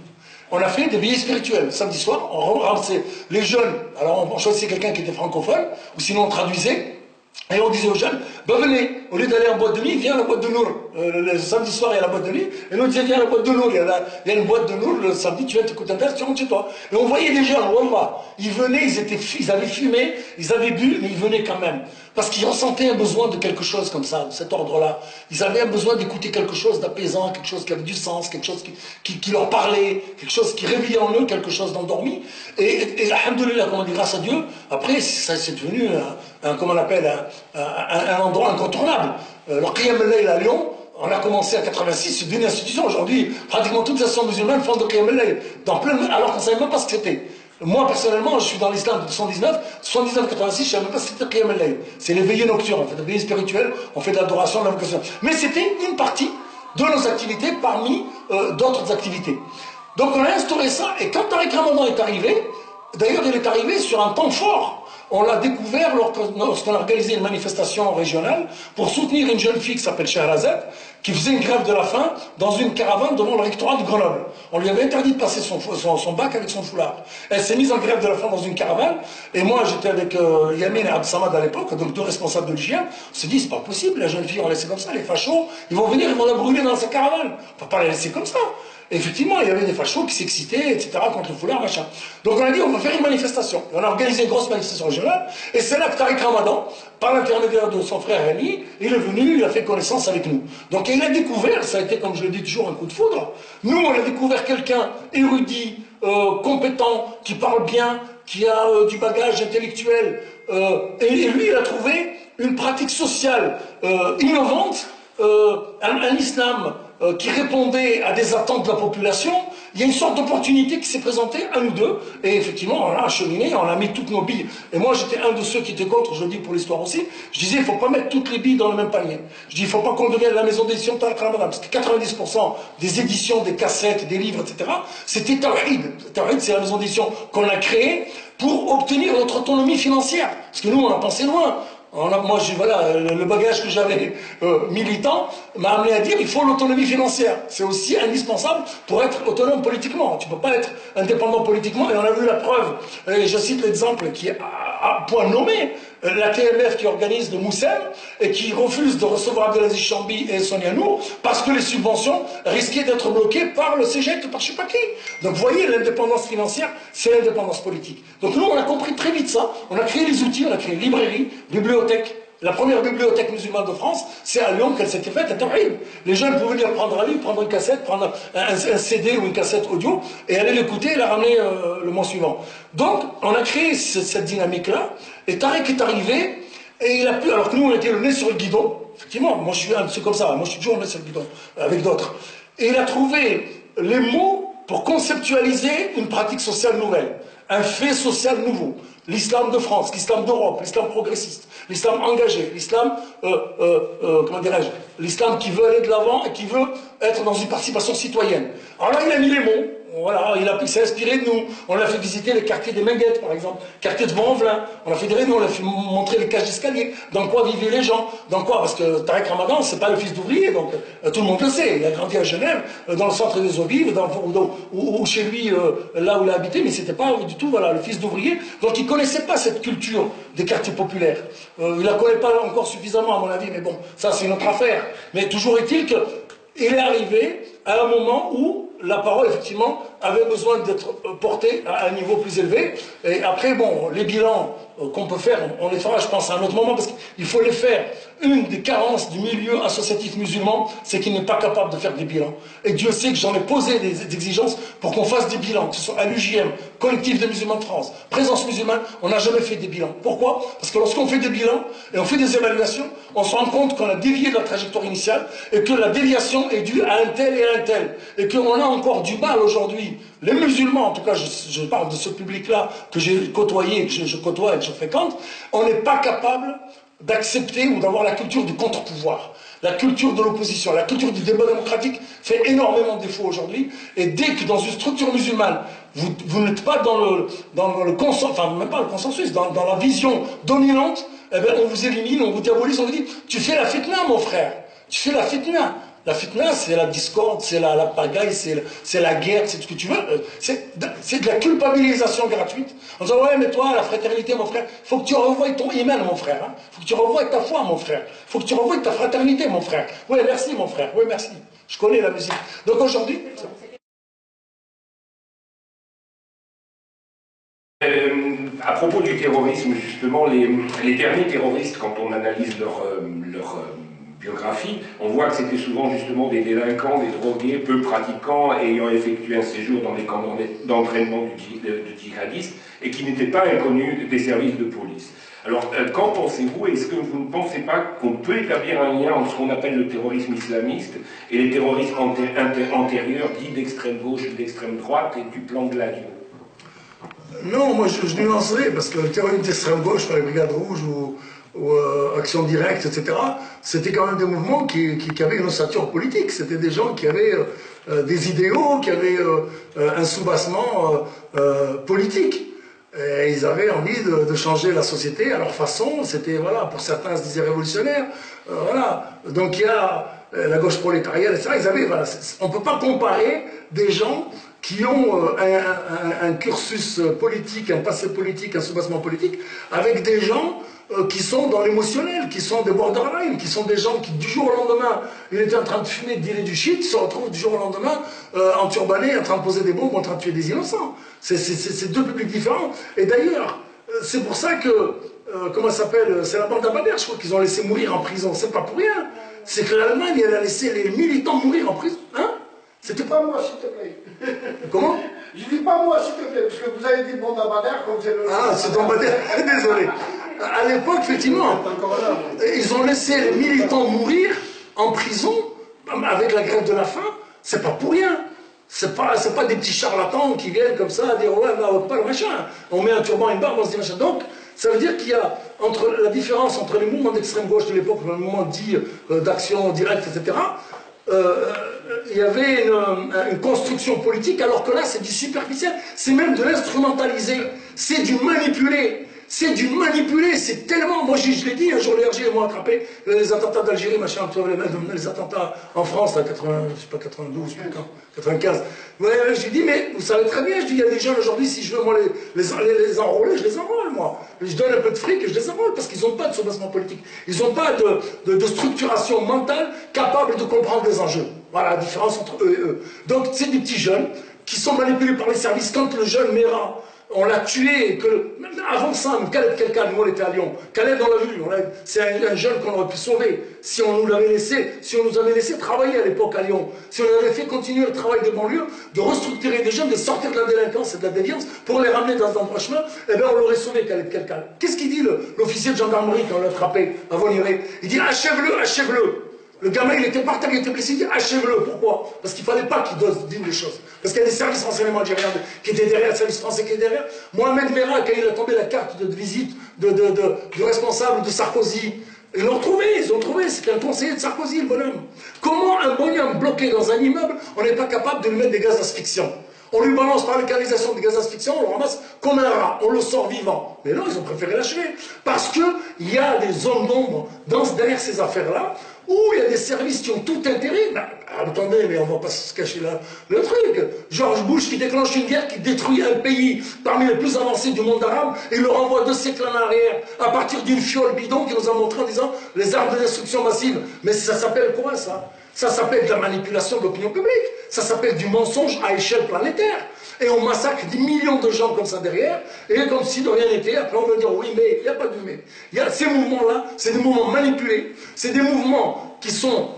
on a fait des veillées spirituelles. Le samedi soir, on ramassait les jeunes, alors on choisissait quelqu'un qui était francophone, ou sinon on traduisait. Et on disait aux jeunes, ben venez, au lieu d'aller en boîte de nuit, viens à la boîte de Nour. Le samedi soir, il y a la boîte de nuit. Et nous, on disait, viens à la boîte de Nour. Il y a une boîte de Nour, le samedi, tu viens t'écouter un texte, tu rentres chez toi. Et on voyait des jeunes, wallah, ils venaient, ils avaient fumé, ils avaient bu, mais ils venaient quand même. Parce qu'ils ressentaient un besoin de quelque chose comme ça, de cet ordre-là. Ils avaient un besoin d'écouter quelque chose d'apaisant, quelque chose qui avait du sens, quelque chose qui leur parlait, quelque chose qui réveillait en eux, quelque chose d'endormi. Et alhamdoulilah, comment dire, grâce à Dieu, après, ça c'est devenu comment on appelle, un endroit incontournable. Le Qiyam al-Layl à Lyon, on a commencé en 86, c'est une institution. Aujourd'hui, pratiquement toutes les associations musulmanes font de Qiyam al-Layl, alors qu'on ne savait même pas ce que c'était. Moi, personnellement, je suis dans l'islam de 79, 79-86, je ne savais même pas ce que c'était Qiyam al-Layl. C'est les veillées nocturnes, on fait des veillées spirituelles, on fait de l'adoration, de l'invocation. Mais c'était une partie de nos activités parmi d'autres activités. Donc on a instauré ça, et quand Tariq Ramadan est arrivé, d'ailleurs il est arrivé sur un temps fort. On l'a découvert lorsqu'on a organisé une manifestation régionale pour soutenir une jeune fille qui s'appelle Shahrazad, qui faisait une grève de la faim dans une caravane devant le rectorat de Grenoble. On lui avait interdit de passer son bac avec son foulard. Elle s'est mise en grève de la faim dans une caravane, et moi j'étais avec Yamin et Absamad à l'époque, donc deux responsables de l'hygiène. On s'est dit, c'est pas possible, la jeune fille, on la laisse comme ça, les fachos, ils vont venir, ils vont la brûler dans sa caravane. On ne peut pas la laisser comme ça. Effectivement, il y avait des fachos qui s'excitaient, etc., contre le foulard, machin. Donc on a dit, on va faire une manifestation. Et on a organisé une grosse manifestation régionale, et c'est là que Tariq Ramadan, par l'intermédiaire de son frère Ali, il est venu, il a fait connaissance avec nous. Donc il a découvert, ça a été, comme je le dis toujours, un coup de foudre. Nous, on a découvert quelqu'un érudit, compétent, qui parle bien, qui a du bagage intellectuel, et lui, il a trouvé une pratique sociale innovante, un islam qui répondait à des attentes de la population. Il y a une sorte d'opportunité qui s'est présentée à nous deux, et effectivement on a acheminé, on a mis toutes nos billes. Et moi j'étais un de ceux qui étaient contre, je le dis pour l'histoire aussi, je disais il ne faut pas mettre toutes les billes dans le même panier. Je dis il ne faut pas qu'on devienne la maison d'édition de Tariq Ramadan, parce que 90% des éditions, des cassettes, des livres, etc., c'était Tawhid. Tawhid, c'est la maison d'édition qu'on a créée pour obtenir notre autonomie financière, parce que nous on a pensé loin. Moi, voilà, le bagage que j'avais militant m'a amené à dire il faut l'autonomie financière. C'est aussi indispensable pour être autonome politiquement. Tu ne peux pas être indépendant politiquement, et on a vu la preuve. Et je cite l'exemple qui est à point nommé. La TMF qui organise le Moussem et qui refuse de recevoir Abdelaziz Chambi et Sonia Nour parce que les subventions risquaient d'être bloquées par le CGEC, par je ne sais pas qui. Donc vous voyez, l'indépendance financière, c'est l'indépendance politique. Donc nous, on a compris très vite ça. On a créé les outils, on a créé une librairie, bibliothèque. La première bibliothèque musulmane de France, c'est à Lyon qu'elle s'était faite, à Tawhid. Les jeunes pouvaient venir prendre un livre, prendre une cassette, prendre un CD ou une cassette audio et aller l'écouter et la ramener le mois suivant. Donc, on a créé cette dynamique-là, et Tariq est arrivé, et il a pu, alors que nous on était le nez sur le guidon, effectivement, moi je suis un peu comme ça, moi je suis toujours le nez sur le guidon, avec d'autres. Et il a trouvé les mots pour conceptualiser une pratique sociale nouvelle, un fait social nouveau. L'islam de France, l'islam d'Europe, l'islam progressiste, l'islam engagé, l'islam, comment dirais-je, l'islam qui veut aller de l'avant et qui veut être dans une participation citoyenne. Alors là, il a mis les mots, voilà, il s'est inspiré de nous. On l'a fait visiter les quartiers des Menguettes, par exemple, quartier de Vaux-en-Velin. On a fait des réunions, on l'a fait montrer les cages d'escalier, dans quoi vivaient les gens, dans quoi, parce que Tariq Ramadan, c'est pas le fils d'ouvrier, donc tout le monde le sait. Il a grandi à Genève, dans le centre des eaux vives, ou chez lui, là où il a habité, mais c'était pas du tout, voilà, le fils d'ouvrier. Donc il connaissait pas cette culture des quartiers populaires. Il la connaît pas encore suffisamment, à mon avis, mais bon, ça c'est une autre affaire. Mais toujours est-il qu'il est arrivé à un moment où la parole, effectivement, avait besoin d'être portée à un niveau plus élevé. Et après, bon, les bilans qu'on peut faire, on les fera, je pense, à un autre moment, parce qu'il faut les faire. Une des carences du milieu associatif musulman, c'est qu'il n'est pas capable de faire des bilans. Et Dieu sait que j'en ai posé des exigences pour qu'on fasse des bilans, que ce soit à l'UJM, collectif des musulmans de France, présence musulmane, on n'a jamais fait des bilans. Pourquoi? Parce que lorsqu'on fait des bilans et on fait des évaluations, on se rend compte qu'on a dévié de la trajectoire initiale et que la déviation est due à un tel et à un tel. Et qu'on a encore du mal aujourd'hui, les musulmans, en tout cas je parle de ce public-là que j'ai côtoyé, que je côtoie et que je fréquente, on n'est pas capable d'accepter ou d'avoir la culture du contre-pouvoir. La culture de l'opposition, la culture du débat démocratique fait énormément de défauts aujourd'hui. Et dès que dans une structure musulmane, vous n'êtes pas dans le consensus, enfin même pas le consensus, dans la vision dominante, eh bien, on vous élimine, on vous diabolise, on vous dit « tu fais la fitna mon frère, tu fais la fitna ». La fitna, c'est la discorde, c'est la pagaille, c'est la guerre, c'est ce que tu veux. C'est de la culpabilisation gratuite. En disant, ouais, mais toi, la fraternité, mon frère, il faut que tu revoies ton iman, mon frère. Il faut que tu revoies ta foi, mon frère. Il faut que tu revoies ta fraternité, mon frère. Oui, merci, mon frère. Oui, merci. Je connais la musique. Donc aujourd'hui... À propos du terrorisme, justement, les derniers terroristes, quand on analyse leur biographie, on voit que c'était souvent justement des délinquants, des drogués, peu pratiquants, ayant effectué un séjour dans des camps d'entraînement de djihadistes, et qui n'étaient pas inconnus des services de police. Alors, qu'en pensez-vous? Est-ce que vous ne pensez pas qu'on peut établir un lien entre ce qu'on appelle le terrorisme islamiste et les terrorismes antérieurs, dits d'extrême gauche ou d'extrême droite, et du plan Gladio? Non, moi je nuancerais, parce que le terrorisme d'extrême gauche, les Brigades Rouges ou Action Directe, etc., c'était quand même des mouvements qui avaient une ossature politique. C'était des gens qui avaient des idéaux, qui avaient un soubassement politique. Et ils avaient envie de changer la société à leur façon. C'était, voilà, pour certains, ils se disaient révolutionnaires. Voilà. Donc il y a la gauche prolétarienne, etc. Ils avaient, voilà, on ne peut pas comparer des gens qui ont un cursus politique, un passé politique, un soubassement politique, avec des gens qui sont dans l'émotionnel, qui sont des borderline, qui sont des gens qui, du jour au lendemain, il était en train de fumer, de dealer du shit, se retrouvent du jour au lendemain en turbané, en train de poser des bombes, en train de tuer des innocents. C'est deux publics différents. Et d'ailleurs, c'est pour ça que, comment ça s'appelle, c'est la bande d'Abadère, je crois qu'ils ont laissé mourir en prison. C'est pas pour rien. C'est que l'Allemagne, elle a laissé les militants mourir en prison. Hein? C'était pas moi, s'il te plaît. Comment? Je dis pas moi, s'il te plaît, parce que vous avez dit bon d'Abadère comme c'est le... Ah, c'est Abadère, désolé. À l'époque, effectivement, ils ont laissé les militants mourir en prison avec la grève de la faim. C'est pas pour rien. C'est pas des petits charlatans qui viennent comme ça dire ouais, pas le machin. On met un turban et une barbe, on se dit machin. Donc, ça veut dire qu'il y a la différence entre les mouvements d'extrême gauche de l'époque, le mouvement dit d'action directe, etc. Il y avait une construction politique, alors que là, c'est du superficiel. C'est même de l'instrumentaliser. C'est du manipuler. C'est du manipuler, c'est tellement... Moi, je l'ai dit, un jour, les RG m'ont attrapé, les attentats d'Algérie, machin, les attentats en France, là, 80, je sais pas, 92, 95. Ouais, j'ai dit, mais vous savez très bien, je dis, il y a des jeunes aujourd'hui, si je veux, moi, les enrôler, je les enrôle, moi. Je donne un peu de fric et je les enrôle, parce qu'ils n'ont pas de soubassement politique. Ils n'ont pas de structuration mentale capable de comprendre les enjeux. Voilà la différence entre eux et eux. Donc, c'est des petits jeunes qui sont manipulés par les services. Quand le jeune Mera, on l'a tué, que avant ça, Khaled Kelkal, nous on était à Lyon, Khaled on l'a vu, c'est un jeune qu'on aurait pu sauver, si on nous avait laissé travailler à l'époque à Lyon, si on avait fait continuer le travail des banlieues, de restructurer des jeunes, de sortir de la délinquance et de la déviance, pour les ramener dans un droit chemin, eh bien on l'aurait sauvé Khaled Kelkal. Qu'est-ce qu'il dit l'officier de gendarmerie quand on l'a attrapé à Voniré? Il dit achève-le, achève-le. Le gamin, il était par terre, il était blessé, il dit achève-le. Pourquoi? Parce qu'il ne fallait pas qu'il dise des choses. Parce qu'il y a des services renseignements algériens qui étaient derrière, le service français qui était derrière. Mohamed Merah, quand il a tombé la carte de visite du responsable de Sarkozy, ils l'ont trouvé, c'était un conseiller de Sarkozy, le bonhomme. Comment un bonhomme bloqué dans un immeuble, on n'est pas capable de lui mettre des gaz d'asphyxiant? On lui balance par la canalisation des gaz d'asphyxiant, on le ramasse comme un rat, on le sort vivant. Mais non, ils ont préféré l'achever. Parce qu'il y a des zones d'ombre derrière ces affaires-là, où il y a des services qui ont tout intérêt. Ben, attendez, mais on ne va pas se cacher là le truc. George Bush qui déclenche une guerre qui détruit un pays parmi les plus avancés du monde arabe et le renvoie 2 siècles en arrière à partir d'une fiole bidon qui nous a montré en disant les armes de destruction massive. Mais ça s'appelle quoi ça? Ça s'appelle de la manipulation de l'opinion publique. Ça s'appelle du mensonge à échelle planétaire. Et on massacre des millions de gens comme ça derrière, et comme si de rien n'était, après on va dire oui, mais il n'y a pas de mais. Il y a ces mouvements-là, c'est des mouvements manipulés, c'est des mouvements qui sont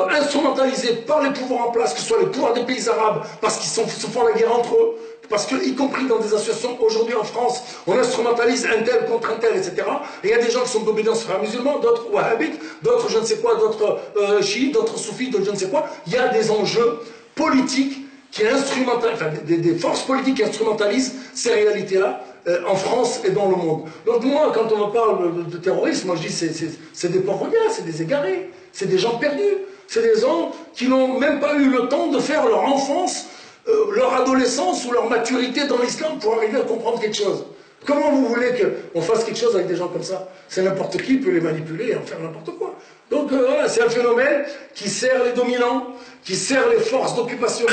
instrumentalisés par les pouvoirs en place, que ce soit les pouvoirs des pays arabes, parce qu'ils se font la guerre entre eux, parce que, y compris dans des associations, aujourd'hui en France, on instrumentalise un tel contre un tel, etc. Et il y a des gens qui sont d'obédience frères musulmans, d'autres wahhabites, d'autres je ne sais quoi, d'autres chiites, d'autres soufis, d'autres je ne sais quoi. Il y a des enjeux politiques qui instrumentalisent, enfin, des forces politiques qui instrumentalisent ces réalités-là en France et dans le monde. Donc moi, quand on me parle de terrorisme, moi je dis c'est des pauvres gars, c'est des égarés, c'est des gens perdus, c'est des gens qui n'ont même pas eu le temps de faire leur enfance, leur adolescence ou leur maturité dans l'islam pour arriver à comprendre quelque chose. Comment vous voulez qu'on fasse quelque chose avec des gens comme ça? C'est n'importe qui peut les manipuler et en faire n'importe quoi. Donc voilà, c'est un phénomène qui sert les dominants, qui sert les forces d'occupation,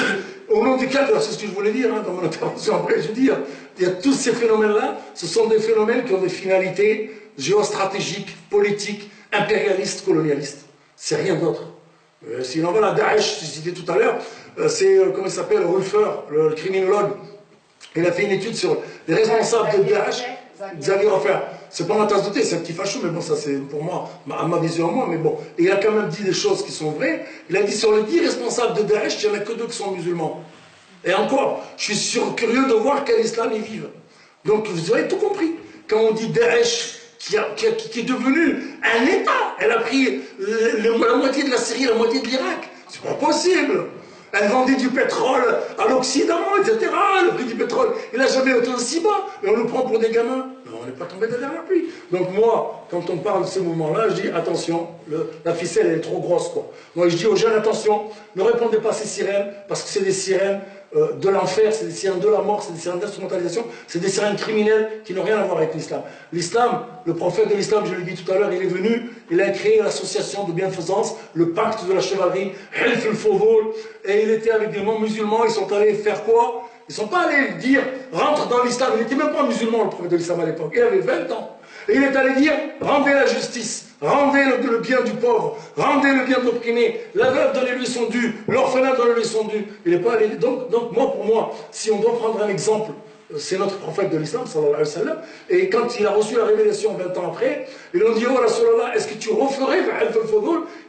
au nom duquel, c'est ce que je voulais dire dans mon intervention après, je veux dire, il y a tous ces phénomènes-là, ce sont des phénomènes qui ont des finalités géostratégiques, politiques, impérialistes, colonialistes. C'est rien d'autre. Sinon, voilà, Daesh, je citais tout à l'heure, c'est, comment il s'appelle, Rulfer, le criminologue. Il a fait une étude sur les responsables de Daesh, Xavier Hofer. C'est pas ma tasse de thé, c'est un petit facho, mais bon, ça c'est pour moi, ma vision à moi, mais bon. Et il a quand même dit des choses qui sont vraies. Il a dit sur les 10 responsables de Daesh, il n'y en a que 2 qui sont musulmans. Et encore, je suis curieux de voir quel islam ils vivent. Donc vous avez tout compris. Quand on dit Daesh, qui est devenu un État, elle a pris la moitié de la Syrie, la moitié de l'Irak. C'est pas possible. Elle vendait du pétrole à l'Occident, etc. Le prix du pétrole, il n'a jamais été aussi bas. Et on le prend pour des gamins. On n'est pas tombé derrière la pluie. Donc moi, quand on parle de ce mouvement-là, je dis attention, la ficelle elle est trop grosse, quoi. Moi je dis aux jeunes, attention, ne répondez pas à ces sirènes, parce que c'est des sirènes de l'enfer, c'est des sirènes de la mort, c'est des sirènes d'instrumentalisation, c'est des sirènes criminelles qui n'ont rien à voir avec l'islam. L'islam, le prophète de l'islam, je l'ai dit tout à l'heure, il est venu, il a créé l'association de bienfaisance, le pacte de la chevalerie, Hilf al-Fudul, et il était avec des non-musulmans, ils sont allés faire quoi? Ils ne sont pas allés dire, rentre dans l'islam. Il n'était même pas musulman, le prophète de l'islam à l'époque. Il avait 20 ans. Et il est allé dire, rendez la justice, rendez le bien du pauvre, rendez le bien de l'opprimé, la veuve, donnez-lui son dû, l'orphelin, donnez-lui son dû. Il n'est pas allé... Donc moi, pour moi, si on doit prendre un exemple, c'est notre prophète de l'islam, sallallahu alayhi wa sallam, et quand il a reçu la révélation 20 ans après, ils lui ont dit, oh Rasulallah, est-ce que tu referais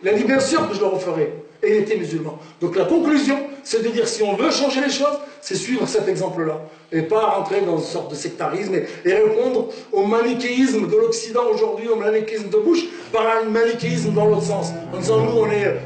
Il a dit, bien sûr que je le referai. Et il était musulman. Donc la conclusion, c'est de dire si on veut changer les choses, c'est suivre cet exemple-là. Et pas rentrer dans une sorte de sectarisme et répondre au manichéisme de l'Occident aujourd'hui, au manichéisme de Bush, par un manichéisme dans l'autre sens. En disant nous on est...